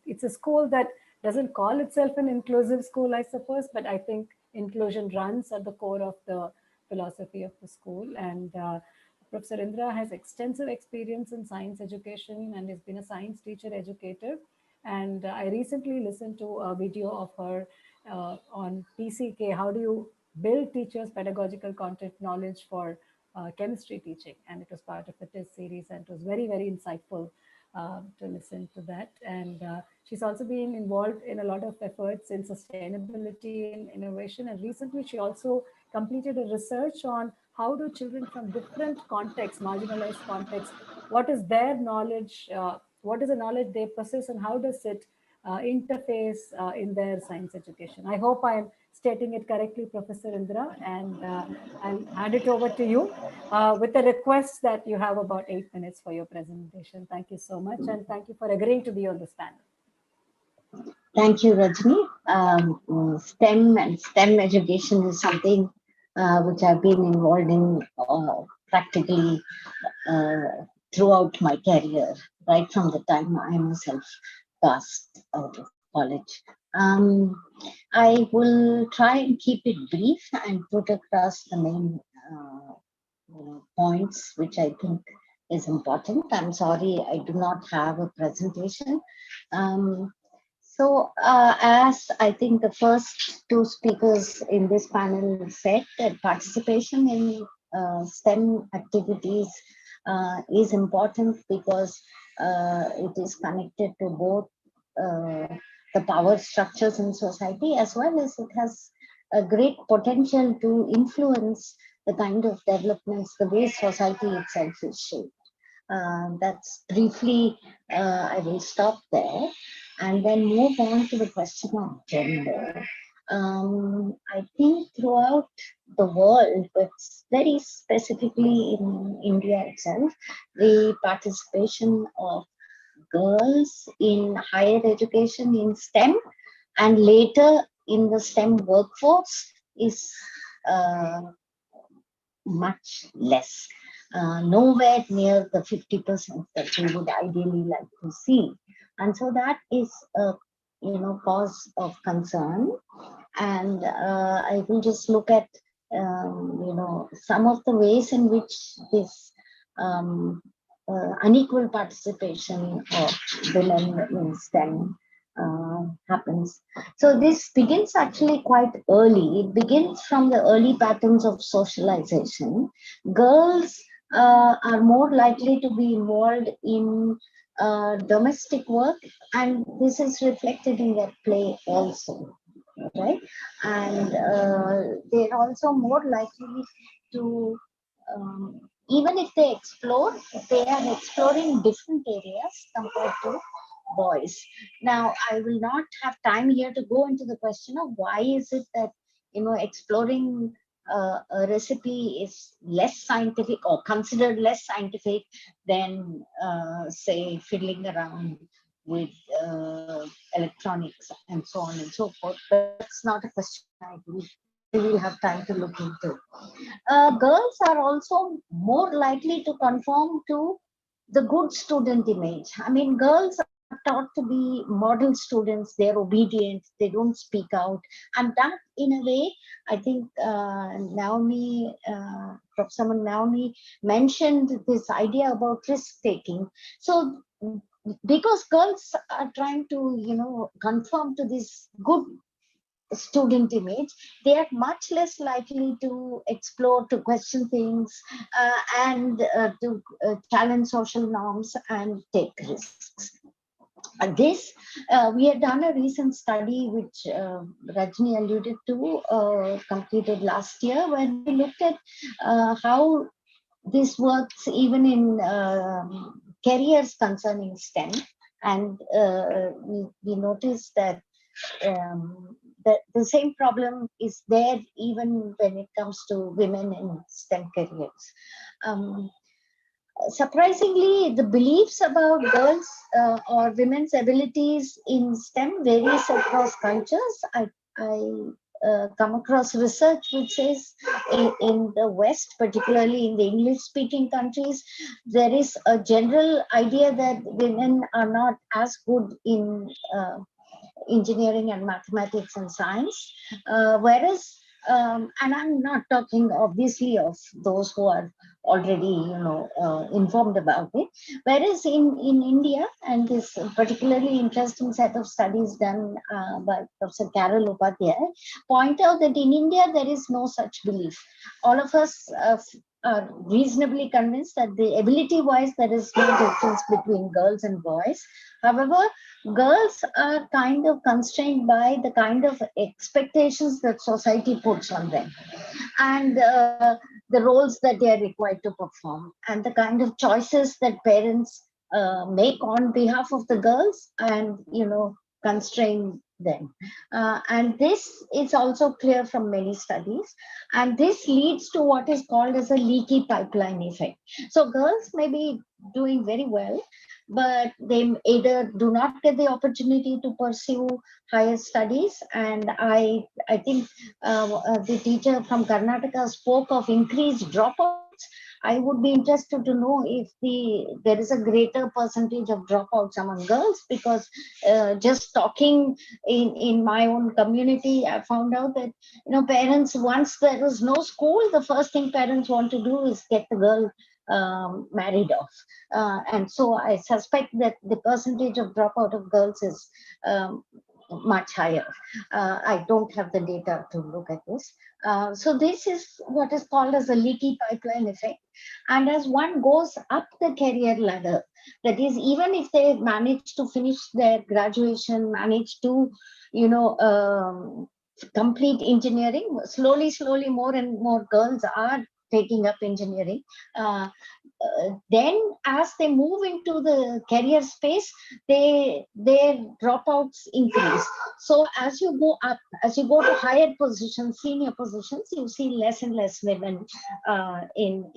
It's a school that doesn't call itself an inclusive school, I suppose, but I think inclusion runs at the core of the philosophy of the school. And Professor Indira has extensive experience in science education and has been a science teacher educator. And I recently listened to a video of her on PCK, how do you build teachers' pedagogical content knowledge for chemistry teaching. And it was part of the test series, and it was very, very insightful to listen to that. And she's also been involved in a lot of efforts in sustainability and innovation. And recently she also completed a research on how do children from different contexts, marginalized contexts, what is their knowledge, what is the knowledge they possess, and how does it interface in their science education. I hope I'm stating it correctly, Professor Indira, and I'll hand it over to you with a request that you have about 8 minutes for your presentation. Thank you so much, and thank you for agreeing to be on this panel.
Thank you, Rajni. STEM and STEM education is something which I've been involved in practically throughout my career, right from the time I myself passed out of college. I will try and keep it brief and put across the main points which I think is important. I'm sorry I do not have a presentation. So as I think the first 2 speakers in this panel said, that participation in STEM activities is important because it is connected to both the power structures in society, as well as it has a great potential to influence the kind of developments, the way society itself is shaped. That's briefly, I will stop there and then move on to the question of gender. I think throughout the world, but very specifically in India itself, the participation of girls in higher education in STEM and later in the STEM workforce is much less, nowhere near the 50% that we would ideally like to see. And so that is a cause of concern. And I will just look at some of the ways in which this unequal participation of women in STEM happens. So this begins actually quite early. It begins from the early patterns of socialization. Girls are more likely to be involved in domestic work, and this is reflected in their play also, right? And they're also more likely to, even if they explore, they are exploring different areas compared to boys. Now, I will not have time here to go into the question of why is it that, exploring a recipe is less scientific or considered less scientific than, say, fiddling around with electronics and so on and so forth. But that's not a question I believe we will have time to look into. Girls are also more likely to conform to the good student image. I mean, girls are taught to be model students, they're obedient, they don't speak out. And that, in a way, I think Naomi, Professor Naomi mentioned this idea about risk-taking. So, because girls are trying to, conform to this good student image, they are much less likely to explore, to question things, and to challenge social norms and take risks. This, we had done a recent study which Rajni alluded to, completed last year, where we looked at how this works even in careers concerning STEM. And we noticed that the same problem is there even when it comes to women in STEM careers. Surprisingly, the beliefs about girls or women's abilities in STEM varies across cultures. I come across research which says in the West, particularly in the English-speaking countries, there is a general idea that women are not as good in engineering and mathematics and science, whereas, and I'm not talking obviously of those who are already, informed about it. Whereas in India, and this particularly interesting set of studies done by Professor Carol Upadhyay, point out that in India, there is no such belief. All of us are reasonably convinced that the ability-wise, there is no difference between girls and boys. However, girls are kind of constrained by the kind of expectations that society puts on them, and the roles that they are required to perform, and the kind of choices that parents make on behalf of the girls, and constrain them. And this is also clear from many studies, and this leads to what is called as a leaky pipeline effect. So girls may be doing very well, but they either do not get the opportunity to pursue higher studies. And I think the teacher from Karnataka spoke of increased dropouts. I would be interested to know if there is a greater percentage of dropouts among girls, because just talking in my own community, I found out that parents, once there is no school, the first thing parents want to do is get the girl married off. And so I suspect that the percentage of dropout of girls is much higher. I don't have the data to look at this. So this is what is called as a leaky pipeline effect. And as one goes up the career ladder, that is, even if they manage to finish their graduation, manage to, complete engineering, slowly, more and more girls are taking up engineering. Then as they move into the career space, their dropouts increase. So as you go up, as you go to higher positions, senior positions, you see less and less women in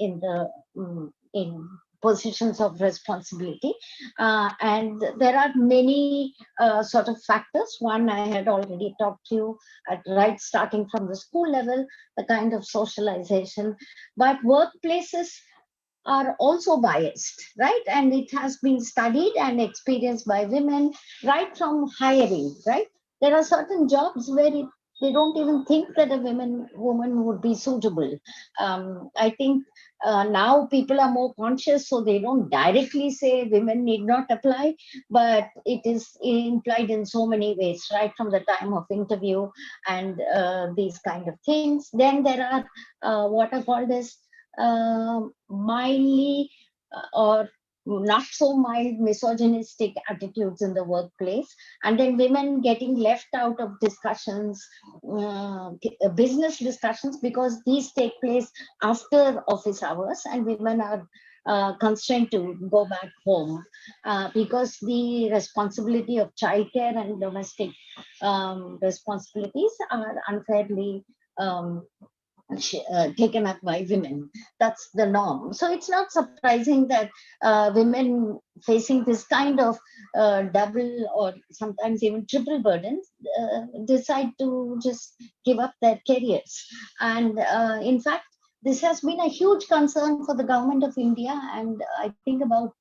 positions of responsibility. And there are many sort of factors. One I had already talked to you at, right, starting from the school level, the kind of socialization, but workplaces are also biased, right? And it has been studied and experienced by women right from hiring, right? There are certain jobs where they don't even think that a woman would be suitable. I think now people are more conscious, so they don't directly say women need not apply, but it is implied in so many ways, right from the time of interview and these kind of things. Then there are what are called as mildly or not so mild misogynistic attitudes in the workplace, and then women getting left out of discussions, business discussions, because these take place after office hours, and women are constrained to go back home because the responsibility of childcare and domestic responsibilities are unfairly taken up by women. That's the norm. So it's not surprising that women facing this kind of double or sometimes even triple burdens decide to just give up their careers. And in fact, this has been a huge concern for the government of India. And I think about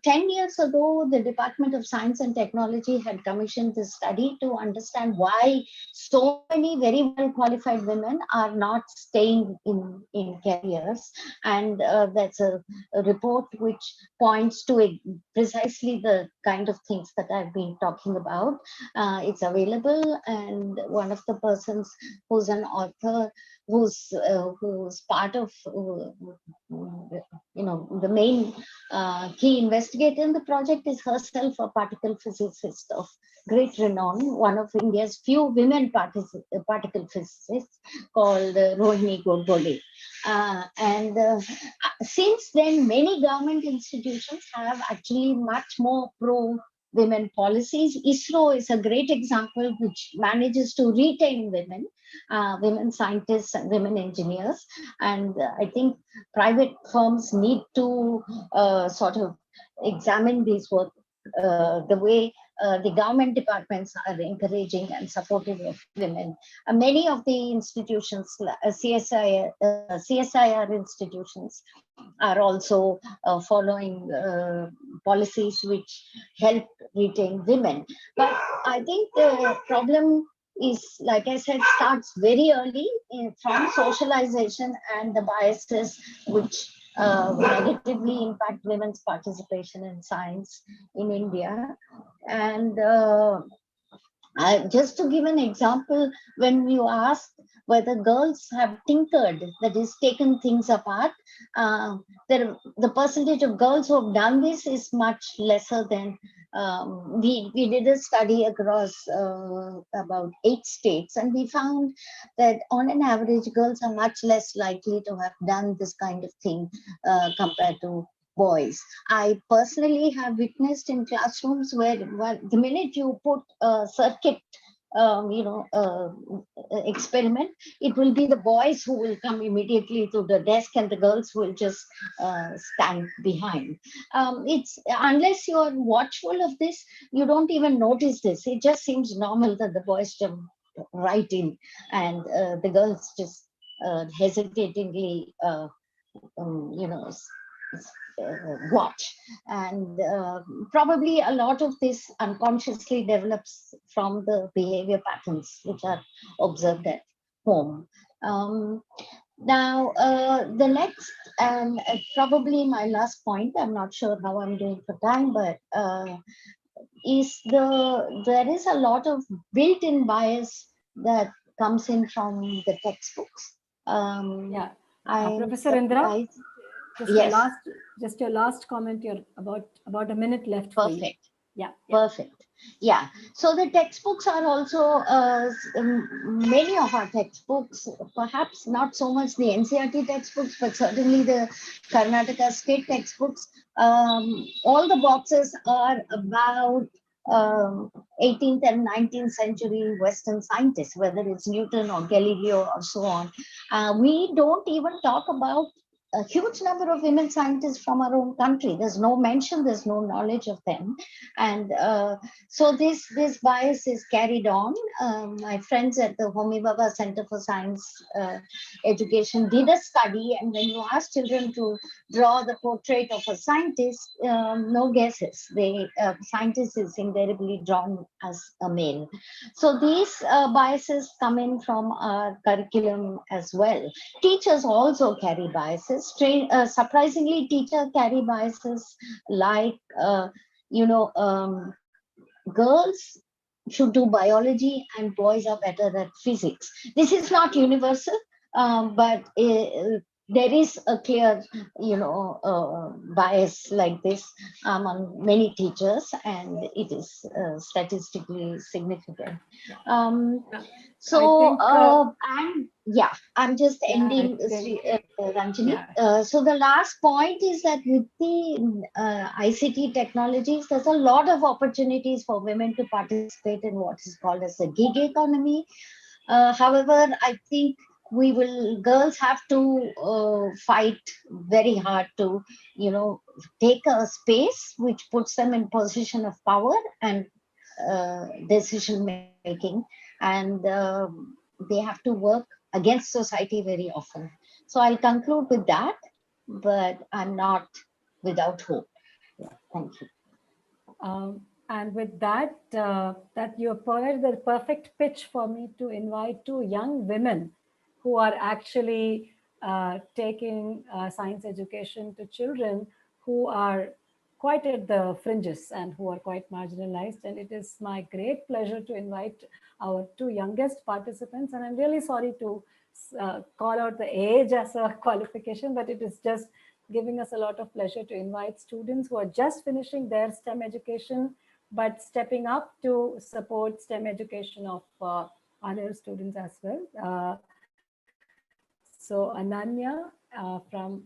10 years ago, the Department of Science and Technology had commissioned this study to understand why so many very well qualified women are not staying in careers. And that's a report which points to precisely the kind of things that I've been talking about. It's available, and one of the persons who's an author, who's part of the main key investigator in the project, is herself a particle physicist of great renown, one of India's few women particle physicists, called Rohini Gorgole. And since then, many government institutions have actually much more pro-women policies. ISRO is a great example which manages to retain women scientists and women engineers. And I think private firms need to sort of examine these work the way the government departments are encouraging and supportive of women. Many of the institutions, CSIR institutions, are also following policies which help retain women. But I think the problem is, like I said, starts very early from socialization and the biases which negatively impact women's participation in science in India. And just to give an example, when you ask whether girls have tinkered, that is, taken things apart, the percentage of girls who have done this is much lesser than we did a study across about 8 states, and we found that on an average, girls are much less likely to have done this kind of thing compared to boys. I personally have witnessed in classrooms where the minute you put a circuit experiment, it will be the boys who will come immediately to the desk and the girls will just stand behind. It's unless you're watchful of this, you don't even notice this. It just seems normal that the boys jump right in and the girls just hesitatingly watch. And probably a lot of this unconsciously develops from the behavior patterns which are observed at home. Now, the next, and probably my last point, I'm not sure how I'm doing for time, but is there is a lot of built-in bias that comes in from the textbooks.
Yeah,
I'm
Professor Indra,
surprised.
just
Yes.
your last comment. You're about a minute left for you.
Perfect.
Yeah.
Perfect. Yeah. So the textbooks are also many of our textbooks, perhaps not so much the NCERT textbooks, but certainly the Karnataka state textbooks. All the boxes are about 18th and 19th century Western scientists, whether it's Newton or Galileo or so on. We don't even talk about a huge number of women scientists from our own country. There's no mention, there's no knowledge of them. And so this bias is carried on. My friends at the Homi Bhabha Center for Science Education did a study, and when you ask children to draw the portrait of a scientist, no guesses. Scientist is invariably drawn as a male. So these biases come in from our curriculum as well. Teachers also carry biases. Surprisingly, teachers carry biases like girls should do biology and boys are better at physics. This is not universal, but there is a clear, bias like this among many teachers, and it is statistically significant. I'm just ending, Ranjini.
Yeah.
So the last point is that with the ICT technologies, there's a lot of opportunities for women to participate in what is called as a gig economy. However, I think girls have to fight very hard to, take a space which puts them in position of power and decision making, and they have to work against society very often. So I'll conclude with that, but I'm not without hope. Yeah, thank you.
And with that, that you have provided the perfect pitch for me to invite two young women who are actually taking science education to children who are quite at the fringes and who are quite marginalized. And it is my great pleasure to invite our two youngest participants. And I'm really sorry to call out the age as a qualification, but it is just giving us a lot of pleasure to invite students who are just finishing their STEM education, but stepping up to support STEM education of other students as well. So Ananya from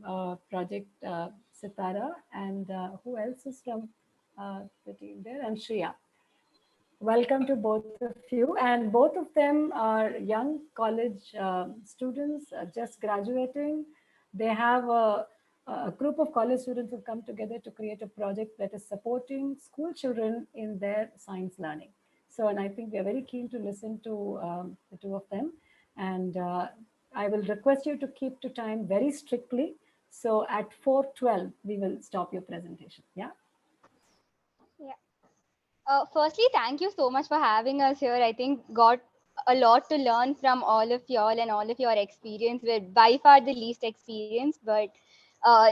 Project Sitara, and who else is from the team there? And Shreya. Welcome to both of you. And both of them are young college students just graduating. They have a group of college students who come together to create a project that is supporting school children in their science learning. So, and I think we are very keen to listen to the two of them. And I will request you to keep to time very strictly. So at 4:12, we will stop your presentation. Yeah.
Firstly, thank you so much for having us here. I think got a lot to learn from all of y'all and all of your experience. We're by far the least experienced, but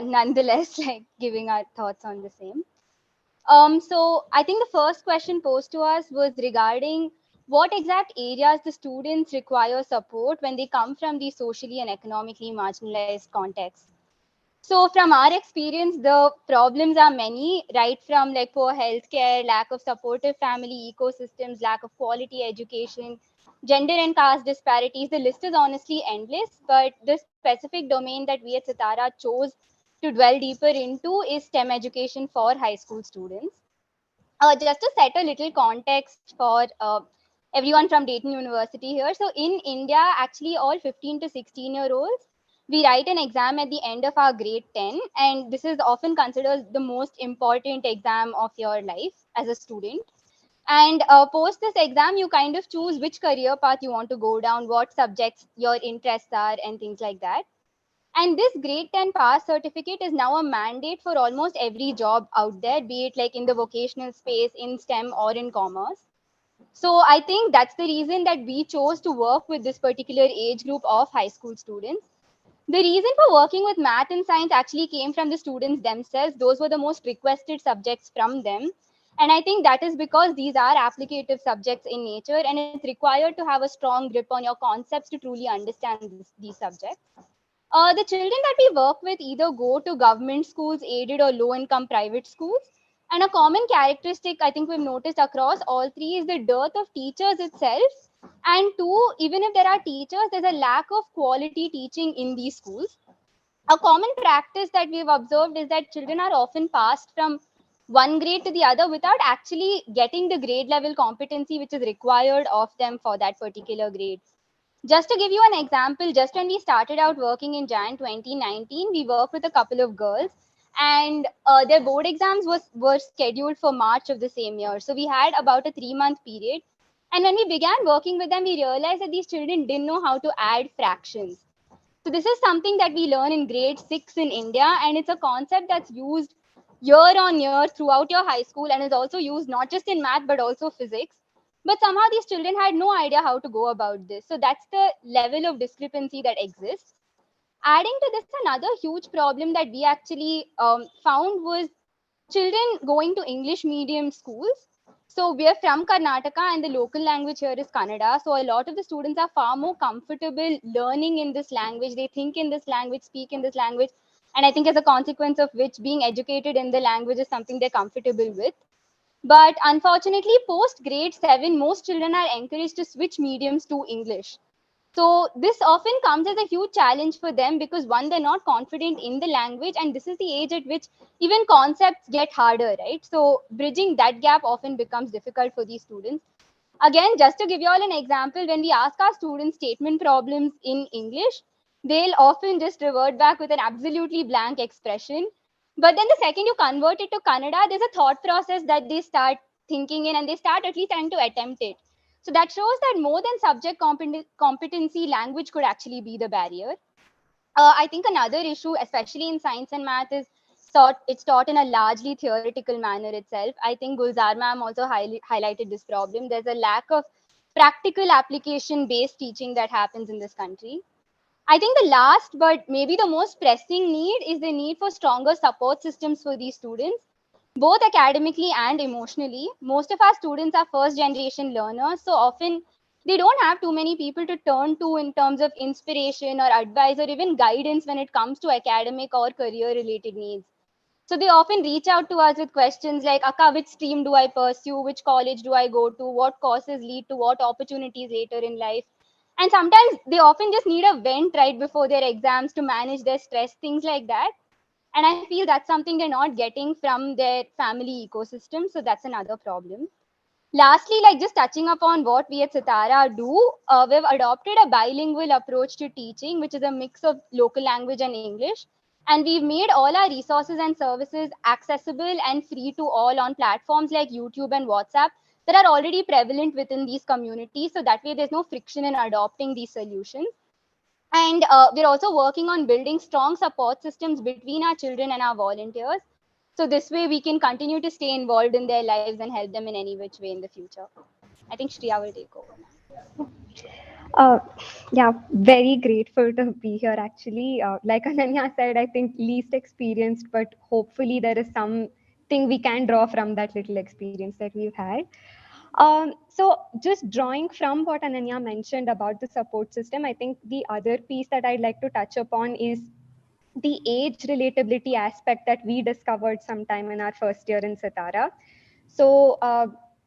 nonetheless, like giving our thoughts on the same. So I think the first question posed to us was regarding what exact areas the students require support when they come from the socially and economically marginalized contexts. So from our experience, the problems are many, right from like poor healthcare, lack of supportive family ecosystems, lack of quality education, gender and caste disparities. The list is honestly endless, but the specific domain that we at Sitara chose to dwell deeper into is STEM education for high school students. Just to set a little context for everyone from Dayton University here. So in India, actually all 15 to 16-year-olds, we write an exam at the end of our grade 10. And this is often considered the most important exam of your life as a student. And post this exam, you kind of choose which career path you want to go down, what subjects your interests are, and things like that. And this grade 10 pass certificate is now a mandate for almost every job out there, be it like in the vocational space, in STEM, or in commerce. So I think that's the reason that we chose to work with this particular age group of high school students. The reason for working with math and science actually came from the students themselves. Those were the most requested subjects from them. And I think that is because these are applicative subjects in nature, and it's required to have a strong grip on your concepts to truly understand these subjects. The children that we work with either go to government schools, aided or low income private schools. And a common characteristic I think we've noticed across all three is the dearth of teachers itself. And two, even if there are teachers, there's a lack of quality teaching in these schools. A common practice that we've observed is that children are often passed from one grade to the other without actually getting the grade level competency which is required of them for that particular grade. Just to give you an example, just when we started out working in Jan 2019, we worked with a couple of girls, and their board exams were scheduled for March of the same year. So we had about a 3-month period. And when we began working with them, we realized that these children didn't know how to add fractions. So this is something that we learn in grade 6 in India, and it's a concept that's used year on year throughout your high school and is also used not just in math but also physics. But somehow these children had no idea how to go about this. So that's the level of discrepancy that exists. Adding to this, another huge problem that we actually found was children going to English medium schools. So we are from Karnataka and the local language here is Kannada. So a lot of the students are far more comfortable learning in this language. They think in this language, speak in this language. And I think as a consequence of which being educated in the language is something they're comfortable with. But unfortunately, post grade 7, most children are encouraged to switch mediums to English. So this often comes as a huge challenge for them because one, they're not confident in the language, and this is the age at which even concepts get harder, right? So bridging that gap often becomes difficult for these students. Again, just to give you all an example, when we ask our students statement problems in English, they'll often just revert back with an absolutely blank expression. But then the second you convert it to Kannada, there's a thought process that they start thinking in, and they start at least trying to attempt it. So that shows that more than subject competency, language could actually be the barrier. I think another issue, especially in science and math, is it's taught in a largely theoretical manner itself. I think Gulzar ma'am also highlighted this problem. There's a lack of practical application-based teaching that happens in this country. I think the last, but maybe the most pressing need is the need for stronger support systems for these students, both academically and emotionally. Most of our students are first generation learners, so often they don't have too many people to turn to in terms of inspiration or advice or even guidance when it comes to academic or career related needs. So they often reach out to us with questions like, Akka, which stream do I pursue? Which college do I go to? What courses lead to what opportunities later in life? And sometimes they often just need a vent right before their exams to manage their stress, things like that. And I feel that's something they're not getting from their family ecosystem. So that's another problem. Lastly, like just touching upon what we at Sitara do, we've adopted a bilingual approach to teaching, which is a mix of local language and English. And we've made all our resources and services accessible and free to all on platforms like YouTube and WhatsApp that are already prevalent within these communities. So that way there's no friction in adopting these solutions. And we're also working on building strong support systems between our children and our volunteers. So this way we can continue to stay involved in their lives and help them in any which way in the future. I think Shreya will take over now.
Yeah, very grateful to be here actually. Like Ananya said, I think least experienced, but hopefully there is something we can draw from that little experience that we've had. So just drawing from what Ananya mentioned about the support system, I think the other piece that I'd like to touch upon is the age relatability aspect that we discovered sometime in our first year in Sitara. So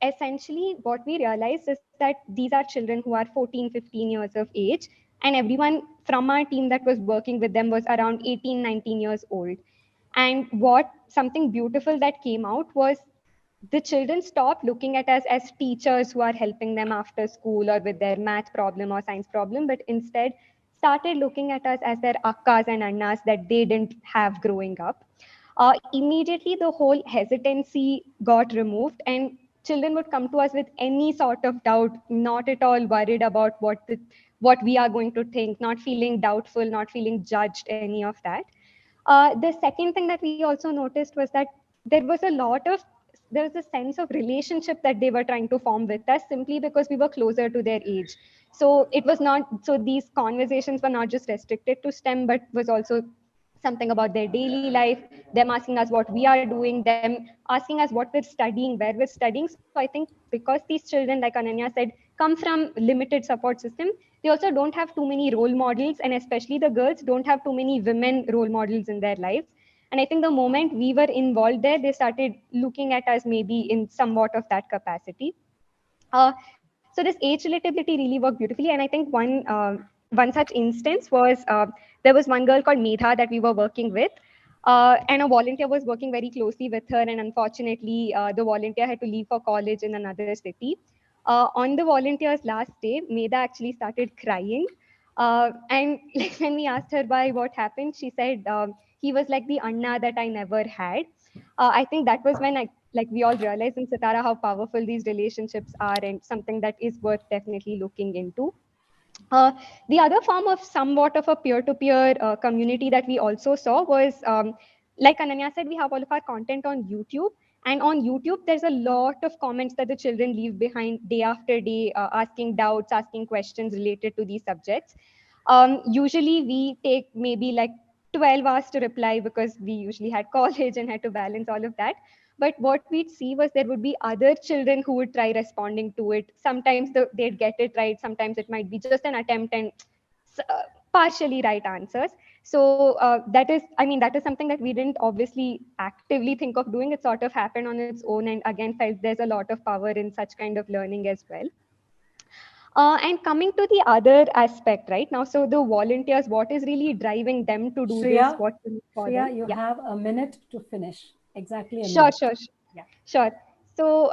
essentially what we realized is that these are children who are 14, 15 years of age, and everyone from our team that was working with them was around 18, 19 years old. And what something beautiful that came out was the children stopped looking at us as teachers who are helping them after school or with their math problem or science problem, but instead started looking at us as their akkas and annas that they didn't have growing up. Immediately, the whole hesitancy got removed, and children would come to us with any sort of doubt, not at all worried about what we are going to think, not feeling doubtful, not feeling judged, any of that. The second thing that we also noticed was that there was there was a sense of relationship that they were trying to form with us simply because we were closer to their age. So it was not, so these conversations were not just restricted to STEM, but was also something about their daily life, them asking us what we are doing, them asking us what we're studying, where we're studying. So I think because these children, like Ananya said, come from limited support system, they also don't have too many role models, and especially the girls don't have too many women role models in their lives. And I think the moment we were involved there, they started looking at us maybe in somewhat of that capacity. So this age relatability really worked beautifully. And I think one such instance was, there was one girl called Medha that we were working with. And a volunteer was working very closely with her. And unfortunately, the volunteer had to leave for college in another city. On the volunteer's last day, Medha actually started crying. And like when we asked her why, what happened, she said he was like the Anna that I never had. I think that was when like we all realized in Sitara how powerful these relationships are, and something that is worth definitely looking into. The other form of somewhat of a peer-to-peer community that we also saw was, like Ananya said, we have all of our content on YouTube. And on YouTube, there's a lot of comments that the children leave behind day after day, asking doubts, asking questions related to these subjects. Usually we take maybe like 12 hours to reply because we usually had college and had to balance all of that. But what we'd see was there would be other children who would try responding to it. Sometimes they'd get it right. Sometimes it might be just an attempt and partially right answers. So that is something that we didn't obviously actively think of doing. It sort of happened on its own, and again felt there's a lot of power in such kind of learning as well. And coming to the other aspect right now, so the volunteers, what is really driving them to do this?
Shreya,
What to look for
Shreya,
them?
you
Yeah.
have a minute to finish. Exactly a
Sure,
minute.
sure,
Yeah.
sure. So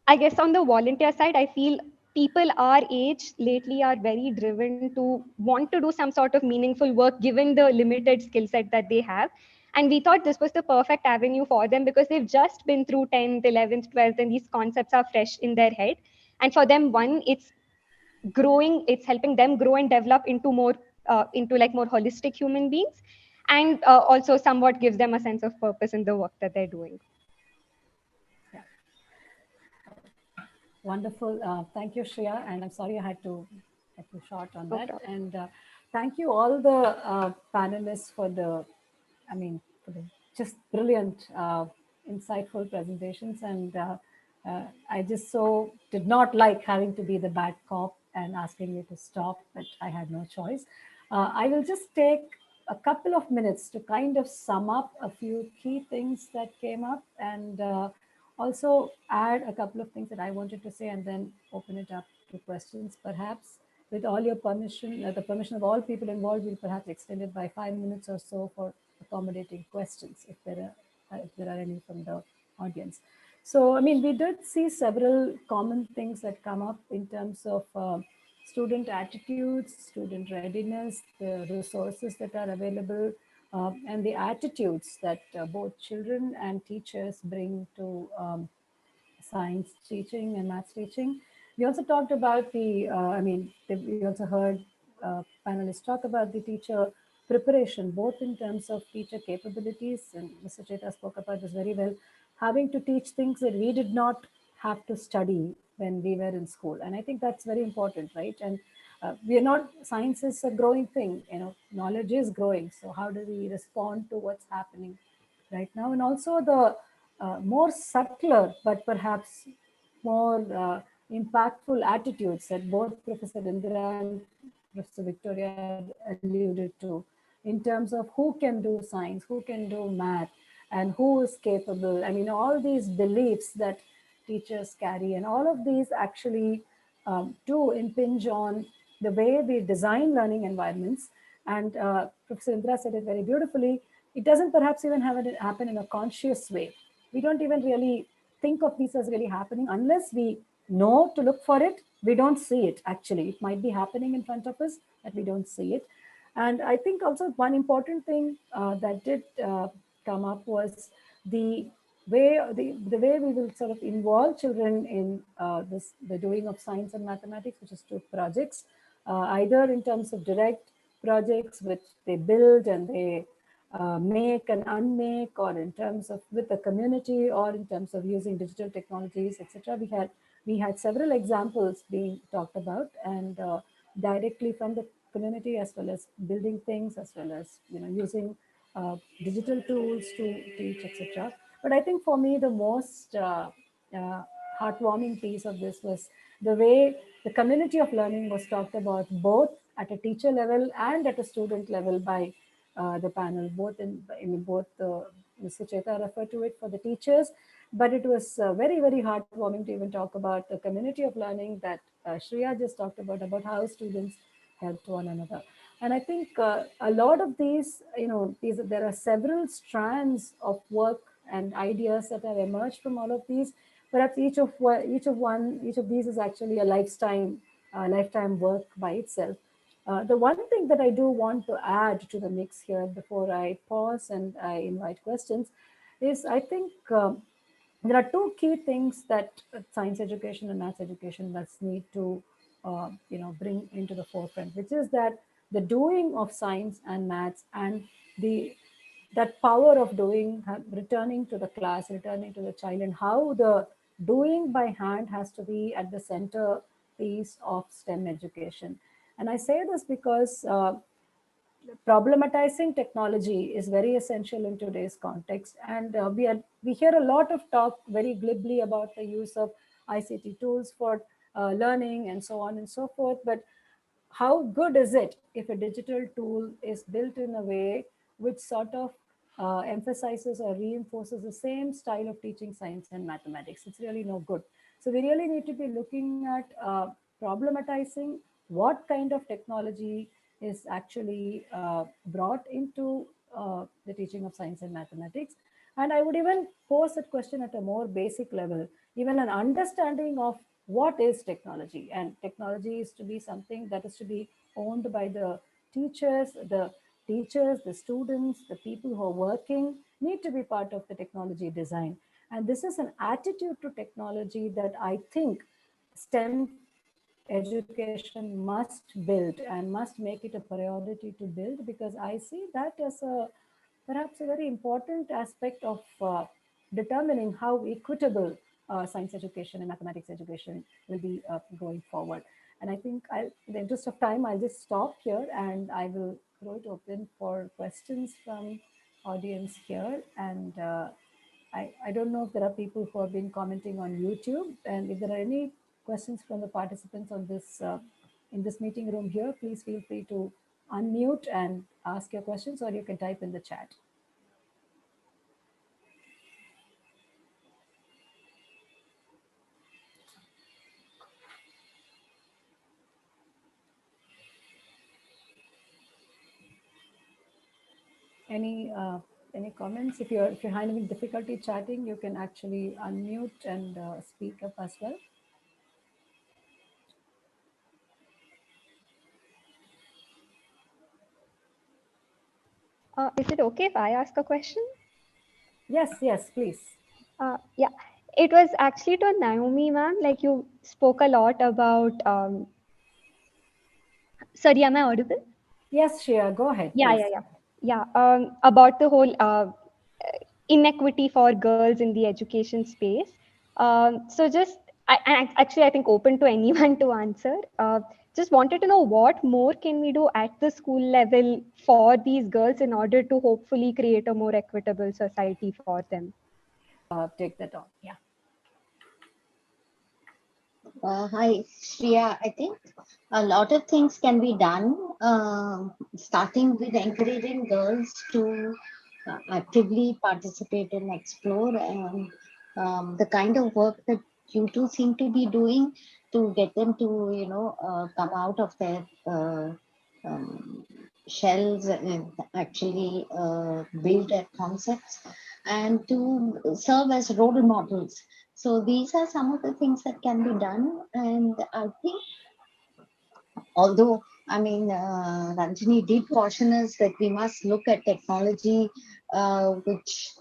I guess on the volunteer side, I feel people our age lately are very driven to want to do some sort of meaningful work given the limited skill set that they have. And we thought this was the perfect avenue for them because they've just been through 10th, 11th, 12th, and these concepts are fresh in their head. And for them, one, it's helping them grow and develop into into like more holistic human beings, and also somewhat gives them a sense of purpose in the work that they're doing.
Yeah. Wonderful. Thank you, Shreya. And I'm sorry I had to cut you short on
No
that.
problem.
And thank you all the panelists for for the just brilliant, insightful presentations. And I just so did not like having to be the bad cop and asking you to stop, but I had no choice. I will just take a couple of minutes to kind of sum up a few key things that came up, and also add a couple of things that I wanted to say, and then open it up to questions. Perhaps with all your permission, the permission of all people involved, we'll perhaps extend it by 5 minutes or so for accommodating questions if there are any from the audience. So, I mean, we did see several common things that come up in terms of student attitudes, student readiness, the resources that are available, and the attitudes that both children and teachers bring to science teaching and maths teaching. We also talked about we also heard panelists talk about the teacher preparation, both in terms of teacher capabilities, and Mr. Cheta spoke about this very well, having to teach things that we did not have to study when we were in school. And I think that's very important, right? And we are not, science is a growing thing, knowledge is growing. So how do we respond to what's happening right now? And also the more subtler, but perhaps more impactful attitudes that both Professor Indira and Professor Victoria alluded to, in terms of who can do science, who can do math, and who is capable. I mean, all these beliefs that teachers carry, and all of these actually do impinge on the way we design learning environments. And Professor Indra said it very beautifully. It doesn't perhaps even have it happen in a conscious way. We don't even really think of these as really happening unless we know to look for it. We don't see it, actually. It might be happening in front of us, but we don't see it. And I think also one important thing that did come up was the way we will sort of involve children in the doing of science and mathematics, which is through projects, either in terms of direct projects which they build and they make and unmake, or in terms of with the community, or in terms of using digital technologies, etc. We had several examples being talked about, and directly from the community, as well as building things, as well as using digital tools to teach, etc. But I think for me, the most heartwarming piece of this was the way the community of learning was talked about, both at a teacher level and at a student level by the panel, both in both Mr. Cheta referred to it for the teachers, but it was very, very heartwarming to even talk about the community of learning that Shreya just talked about how students helped one another. And I think a lot of these, there are several strands of work and ideas that have emerged from all of these. Perhaps each of these is actually a lifetime work by itself. The one thing that I do want to add to the mix here before I pause and I invite questions is I think there are two key things that science education and maths education must need to bring into the forefront, which is that the doing of science and maths and the that power of doing, returning to the class, returning to the child, and how the doing by hand has to be at the center piece of STEM education. And I say this because problematizing technology is very essential in today's context. And we hear a lot of talk very glibly about the use of ICT tools for learning and so on and so forth. But how good is it if a digital tool is built in a way which sort of emphasizes or reinforces the same style of teaching science and mathematics? It's really no good. So we really need to be looking at problematizing what kind of technology is actually brought into the teaching of science and mathematics. And I would even pose that question at a more basic level, even an understanding of what is technology. And technology is to be something that is to be owned by the teachers, the students, the people who are working need to be part of the technology design. And this is an attitude to technology that I think STEM education must build and must make it a priority to build, because I see that as perhaps a very important aspect of determining how equitable science education and mathematics education will be going forward. And I think in the interest of time, I'll just stop here and I will throw it open for questions from audience here. And I don't know if there are people who have been commenting on YouTube, and if there are any questions from the participants on this in this meeting room here, please feel free to unmute and ask your questions, or you can type in the chat. Any comments? If you're having difficulty chatting, you can actually unmute and speak up as well.
Is it okay if I ask a question?
Yes, please.
Yeah, it was actually to Naomi, ma'am. Like, you spoke a lot about. Sorry, am I audible?
Yes, Shreya, go ahead.
Yeah. About the whole inequity for girls in the education space. So actually, I think open to anyone to answer. Just wanted to know what more can we do at the school level for these girls in order to hopefully create a more equitable society for them.
Take that on. Yeah.
Hi, Shreya. I think a lot of things can be done, starting with encouraging girls to actively participate and explore, and the kind of work that you two seem to be doing to get them to, come out of their shells and actually build their concepts and to serve as role models. So these are some of the things that can be done. And I think, although, I mean, Ranjini did caution us that we must look at technology which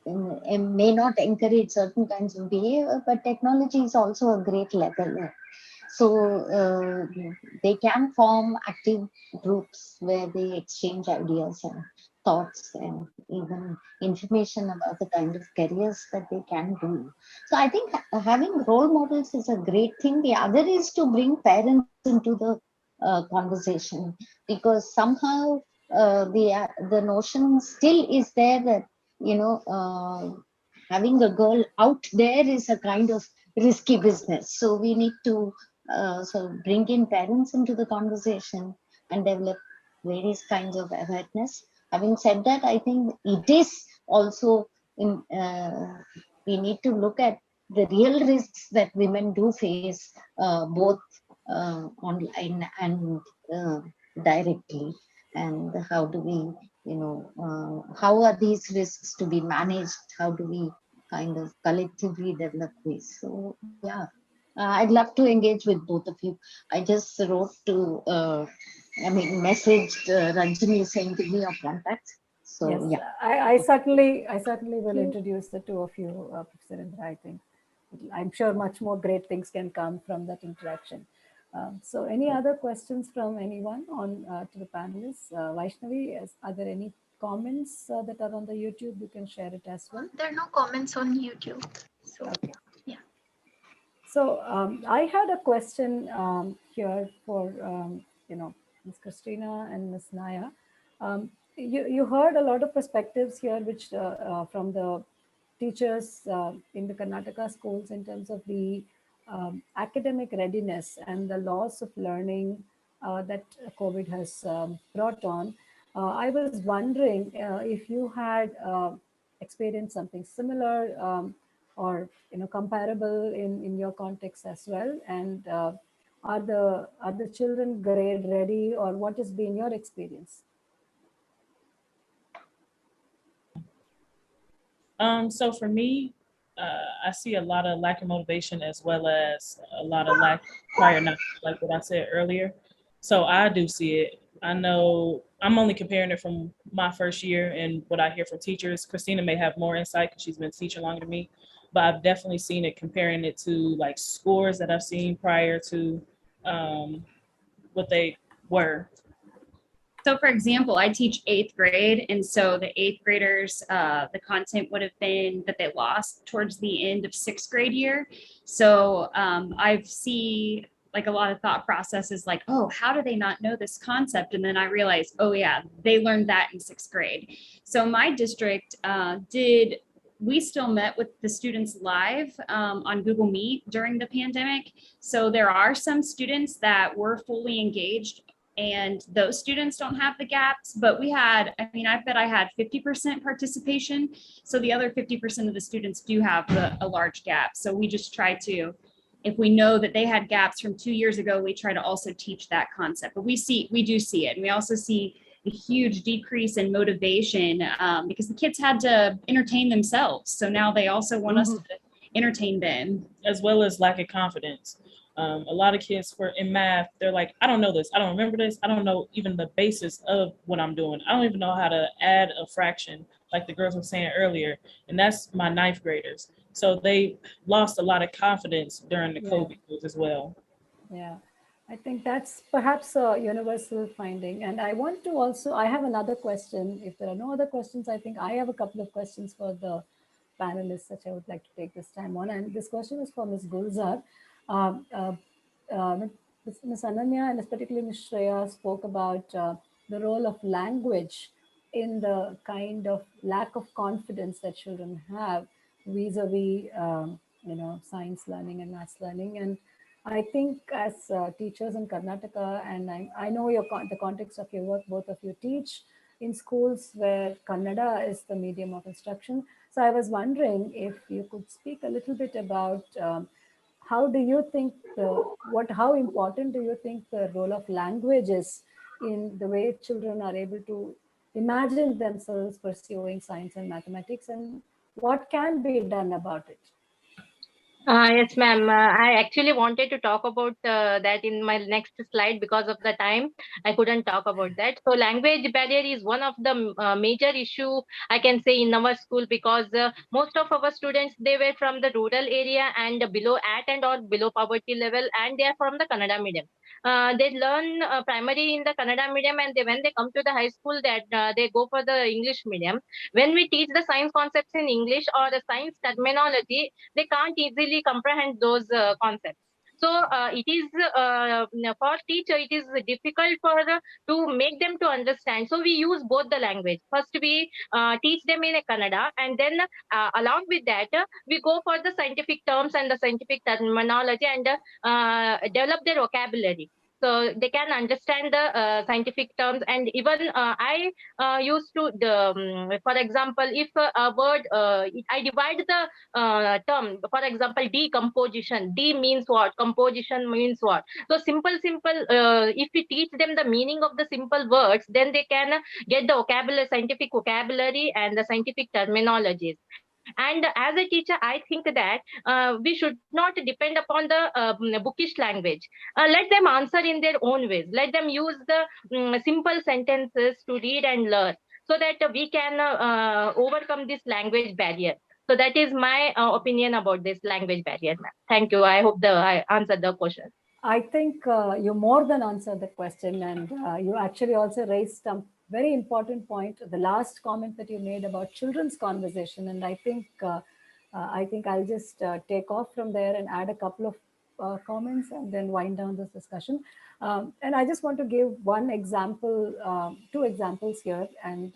may not encourage certain kinds of behavior, but technology is also a great leveler. So they can form active groups where they exchange ideas and thoughts and even information about the kind of careers that they can do. So I think having role models is a great thing. The other is to bring parents into the conversation, because somehow the notion still is there that, having a girl out there is a kind of risky business. So we need to sort of bring in parents into the conversation and develop various kinds of awareness. Having said that, I think it is also we need to look at the real risks that women do face, both online and directly, and how do we, how are these risks to be managed? How do we kind of collectively develop ways? So yeah, I'd love to engage with both of you. I just wrote to, messaged Ranjini saying give me your contacts. So
yes,
yeah,
I certainly will introduce the two of you, Professor Indra. I think I'm sure much more great things can come from that interaction. So any other questions from anyone on to the panelists? Vaishnavi, are there any comments that are on the YouTube? You can share it as well.
There are no comments on YouTube. So
okay.
Yeah.
So I had a question here for Ms. Christina and Ms. Naya. You heard a lot of perspectives here, which from the teachers in the Karnataka schools in terms of the academic readiness and the loss of learning that COVID has brought on. I was wondering if you had experienced something similar or comparable in your context as well, and are the children grade ready, or what has been your experience?
So for me, I see a lot of lack of motivation as well as a lot of lack of prior knowledge, like what I said earlier. So I do see it. I know I'm only comparing it from my first year and what I hear from teachers. Christina may have more insight because she's been teaching longer than me, but I've definitely seen it, comparing it to like scores that I've seen prior to what they were.
So for example, I teach 8th grade. And so the 8th graders, the content would have been that they lost towards the end of 6th grade year. So I've seen like a lot of thought processes like, oh, how do they not know this concept? And then I realized, oh yeah, they learned that in 6th grade. So my district we still met with the students live on Google Meet during the pandemic. So there are some students that were fully engaged, and those students don't have the gaps, but I bet I had 50% participation. So the other 50% of the students do have a large gap. So we just try to, if we know that they had gaps from 2 years ago, we try to also teach that concept. But we do see it. And we also see a huge decrease in motivation because the kids had to entertain themselves. So now they also want us to entertain them.
As well as lack of confidence. A lot of kids in math, they're like, I don't know this. I don't remember this. I don't know even the basis of what I'm doing. I don't even know how to add a fraction, like the girls were saying earlier. And that's my 9th graders. So they lost a lot of confidence during the COVID years as well.
Yeah, I think that's perhaps a universal finding. And I want to also, I have another question. If there are no other questions, I think I have a couple of questions for the panelists that I would like to take this time on. And this question is for Ms. Gulzar. Ms. Ananya and particularly Ms. Shreya spoke about the role of language in the kind of lack of confidence that children have vis-a-vis, science learning and maths learning. And I think as teachers in Karnataka, and I know the context of your work, both of you teach in schools where Kannada is the medium of instruction. So I was wondering if you could speak a little bit about how do you think how important do you think the role of language is in the way children are able to imagine themselves pursuing science and mathematics, and what can be done about it?
Yes, ma'am. I actually wanted to talk about that in my next slide. Because of the time, I couldn't talk about that. So language barrier is one of the major issue I can say in our school, because most of our students, they were from the rural area and below at and or below poverty level, and they are from the Kannada medium. They learn primary in the Kannada medium, and when they come to the high school, that they go for the English medium. When we teach the science concepts in English or the science terminology, they can't easily comprehend those concepts. So it is for teacher, it is difficult for to make them to understand. So we use both the language. First we teach them in a Kannada, and then along with that we go for the scientific terms and the scientific terminology, and develop their vocabulary, so they can understand the scientific terms. And even I used to for example, if a word I divide the term, for example, decomposition, D means what, composition means what. So simple if we teach them the meaning of the simple words, then they can get the vocabulary, scientific vocabulary and the scientific terminologies. And as a teacher, I think that we should not depend upon the bookish language. Let them answer in their own ways. Let them use the simple sentences to read and learn, so that we can overcome this language barrier. So that is my opinion about this language barrier, ma'am. Thank you. I hope I answered the question.
I think you more than answered the question, and you actually also raised some very important point, the last comment that you made about children's conversation. And I think I'll just take off from there and add a couple of comments and then wind down this discussion. And I just want to give one example, two examples here, and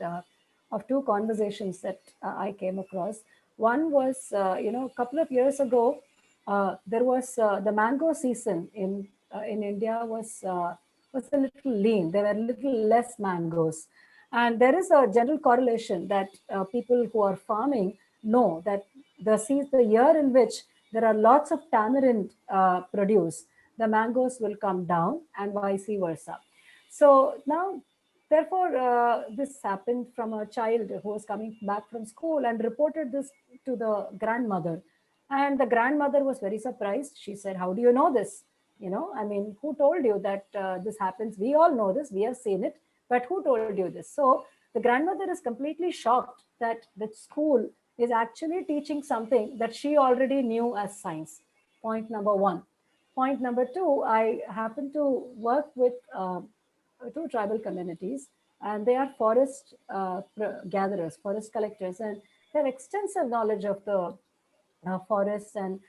of two conversations that I came across. One was, a couple of years ago, there was the mango season in India was a little lean. There were a little less mangoes, and there is a general correlation that people who are farming know that the year in which there are lots of tamarind produce, the mangoes will come down, and vice versa. So now, therefore, this happened from a child who was coming back from school and reported this to the grandmother. And the grandmother was very surprised. She said, "How do you know this? I mean, who told you that this happens? We all know this. We have seen it. But who told you this?" So the grandmother is completely shocked that the school is actually teaching something that she already knew as science. Point number one. Point number two, I happen to work with two tribal communities, and they are forest gatherers, forest collectors, and they have extensive knowledge of the forests, and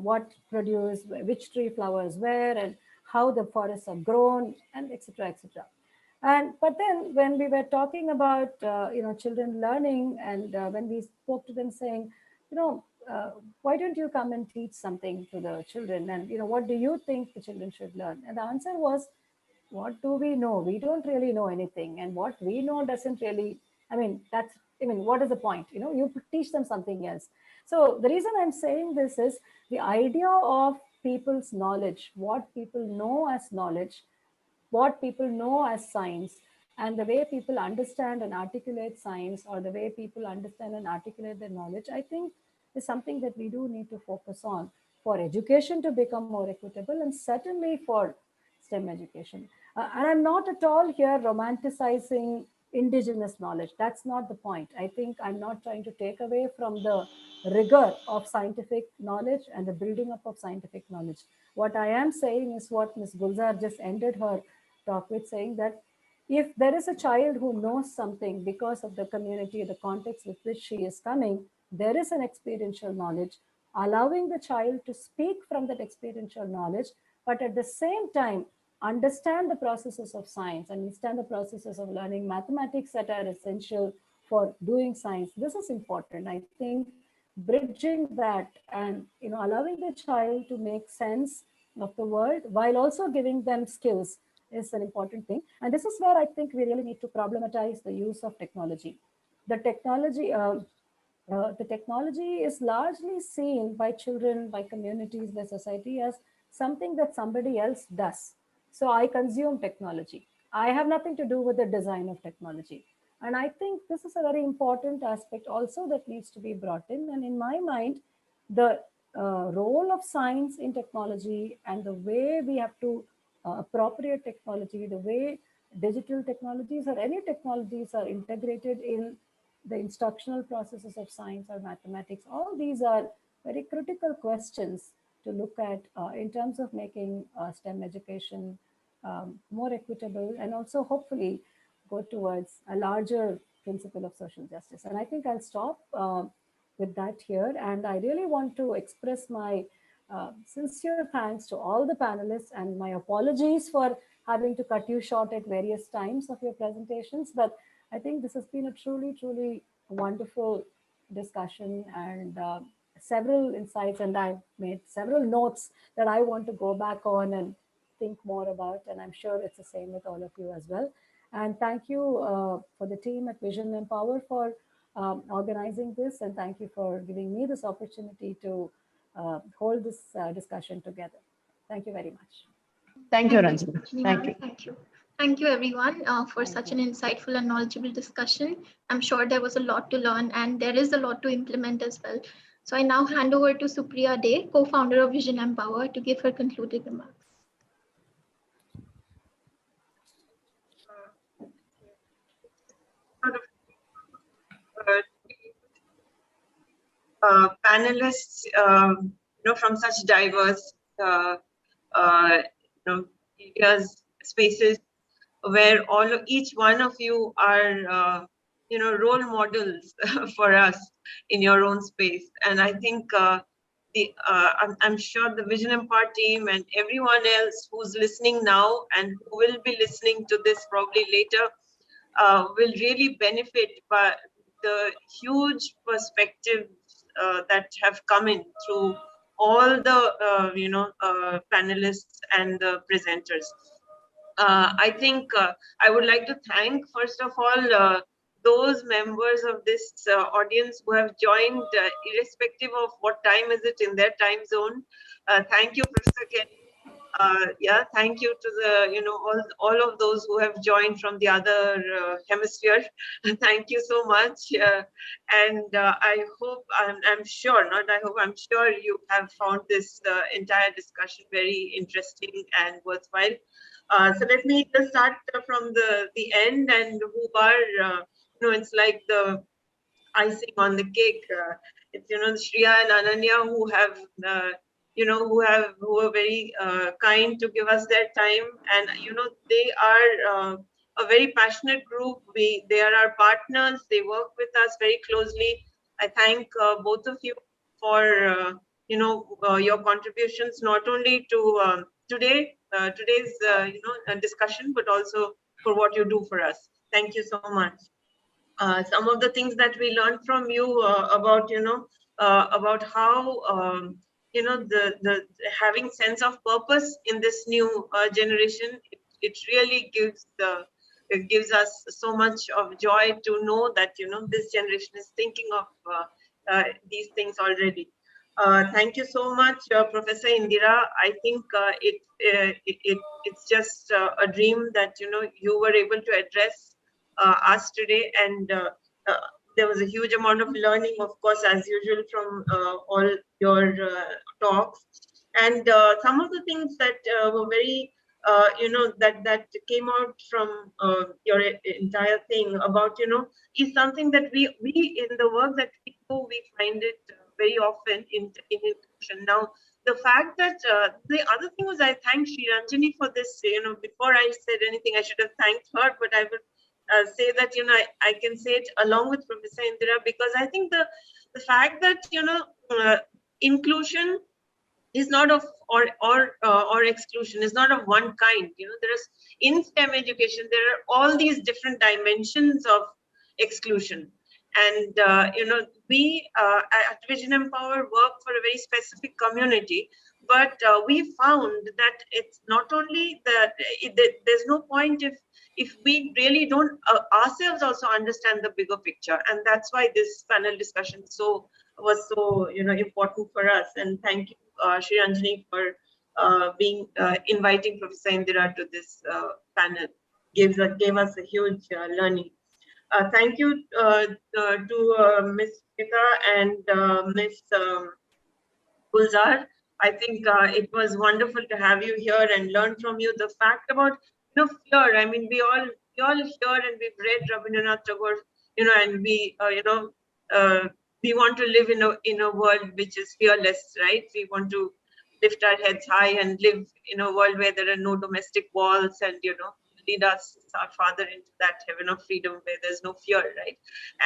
what produce which tree flowers where, and how the forests are grown, and etc., etc. And but then when we were talking about children learning, and when we spoke to them saying, why don't you come and teach something to the children, and what do you think the children should learn? And the answer was, what do we know? We don't really know anything, and what we know doesn't really, what is the point? You teach them something else. So the reason I'm saying this is the idea of people's knowledge, what people know as knowledge, what people know as science, and the way people understand and articulate science, or the way people understand and articulate their knowledge, I think is something that we do need to focus on for education to become more equitable, and certainly for STEM education. And I'm not at all here romanticizing indigenous knowledge. That's not the point. I think I'm not trying to take away from the rigor of scientific knowledge and the building up of scientific knowledge. What I am saying is what Ms. Gulzar just ended her talk with, saying that if there is a child who knows something because of the community, the context with which she is coming, there is an experiential knowledge, allowing the child to speak from that experiential knowledge, but at the same time, understand the processes of science, understand the processes of learning mathematics that are essential for doing science. This is important. I think bridging that and allowing the child to make sense of the world while also giving them skills is an important thing. And this is where I think we really need to problematize the use of technology. The technology is largely seen by children, by communities, by society as something that somebody else does. So I consume technology. I have nothing to do with the design of technology. And I think this is a very important aspect also that needs to be brought in. And in my mind, the role of science in technology and the way we have to appropriate technology, the way digital technologies or any technologies are integrated in the instructional processes of science or mathematics, all these are very critical questions to look at in terms of making STEM education more equitable, and also hopefully go towards a larger principle of social justice. And I think I'll stop with that here. And I really want to express my Sincere thanks to all the panelists, and my apologies for having to cut you short at various times of your presentations. But I think this has been a truly, truly wonderful discussion, and several insights, and I've made several notes that I want to go back on and think more about, and I'm sure it's the same with all of you as well. And thank you for the team at Vision Empower for organizing this, and thank you for giving me this opportunity to hold this discussion together. Thank you very much.
Thank you, Ranjini. Thank you.
Thank you. Thank you, everyone, for such an insightful and knowledgeable discussion. I'm sure there was a lot to learn, and there is a lot to implement as well. So I now hand over to Supriya Day, co-founder of Vision Empower, to give her concluding remarks.
Panelists, from such diverse, areas, spaces, where each one of you are, role models for us in your own space. And I think I'm sure the Vision Empower team and everyone else who's listening now and who will be listening to this probably later will really benefit by the huge perspectives that have come in through all the panelists and the presenters. I think I would like to thank, first of all, those members of this audience who have joined, irrespective of what time is it in their time zone. Thank you, Professor Kelly. Thank you to the, all of those who have joined from the other hemisphere. Thank you so much. I hope, I'm sure, not I hope, I'm sure you have found this entire discussion very interesting and worthwhile. So let me just start from the end, and who are, it's like the icing on the cake. It's, Shriya and Ananya who have, who are very kind to give us their time, and they are a very passionate group. They are our partners. They work with us very closely. I thank both of you for your contributions, not only to today's discussion, but also for what you do for us. Thank you so much. Some of the things that we learned from you about how the having sense of purpose in this new generation, it really gives us so much of joy to know that this generation is thinking of these things already. Thank you so much, Professor Indira. I think it's just a dream that you were able to address us today, and there was a huge amount of learning, of course, as usual, from all your talks. And some of the things that were very that came out from your entire thing about is something that we in the work that we do, we find it very often in inclusion. Now, the fact that the other thing was, I thank Sri Ranjini for this. Before I said anything, I should have thanked her, but I would say that I can say it along with Professor Indira, because I think the fact that inclusion is not of or exclusion is not of one kind. There is, in STEM education, there are all these different dimensions of exclusion, and we at Vision Empower work for a very specific community, but we found that it's not only that there's no point if we really don't ourselves also understand the bigger picture, and that's why this panel discussion was so important for us. And thank you, Sri Ranjini, for inviting Professor Indira to this panel. Gave us a huge learning. Thank you to Ms. Pita and Ms. Gulzar. I think it was wonderful to have you here and learn from you the fact about fear. I mean, we all hear and we've read Rabindranath Tagore, and we we want to live in a world which is fearless, right? We want to lift our heads high and live in a world where there are no domestic walls, and lead us, our Father, into that heaven of freedom where there's no fear, right?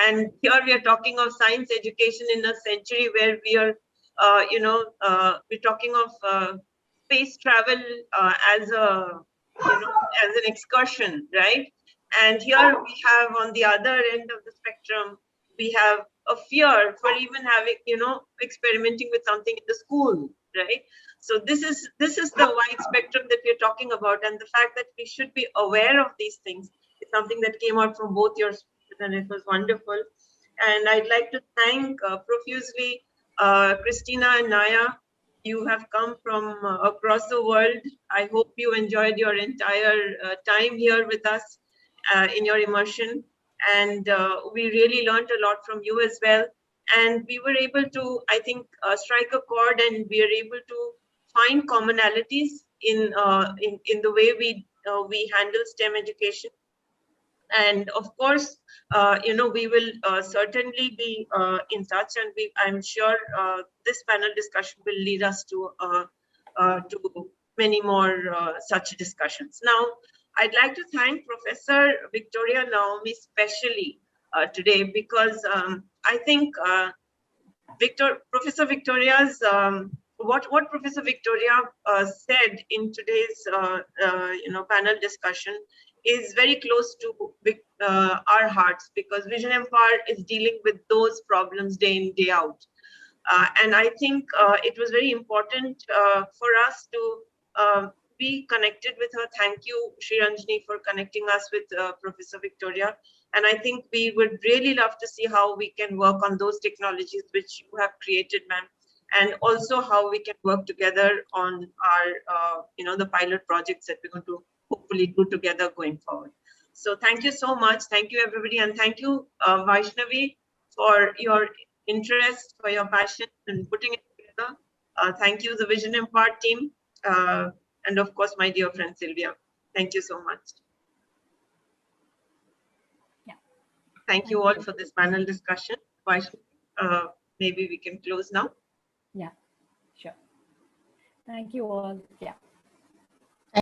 And here we are talking of science education in a century where we are we're talking of space travel as a, as an excursion, right? And here we have on the other end of the spectrum, we have a fear for even having, experimenting with something in the school, right? So this is the wide spectrum that we're talking about, and the fact that we should be aware of these things is something that came out from both your speeches, and it was wonderful. And I'd like to thank profusely Christina and Naya. You have come from across the world. I hope you enjoyed your entire time here with us in your immersion. And we really learned a lot from you as well. And we were able to, I think, strike a chord, and we are able to find commonalities in the way we handle STEM education. And of course, we will certainly be in touch, and I'm sure this panel discussion will lead us to many more such discussions. Now, I'd like to thank Professor Victoria Naomi specially today, because I think Professor Victoria's what Professor Victoria said in today's panel discussion is very close to our hearts, because Vision Empire is dealing with those problems day in, day out. And I think it was very important for us to be connected with her. Thank you, Sri Ranjani, for connecting us with Professor Victoria. And I think we would really love to see how we can work on those technologies which you have created, ma'am, and also how we can work together on our, the pilot projects that we're going to hopefully do together going forward. So thank you so much. Thank you, everybody. And thank you, Vaishnavi, for your interest, for your passion in putting it together. Thank you, the Vision Empire team. And of course, my dear friend, Sylvia. Thank you so much.
Yeah.
Thank you all for this panel discussion. Maybe we can close now.
Yeah, sure. Thank you all. Yeah.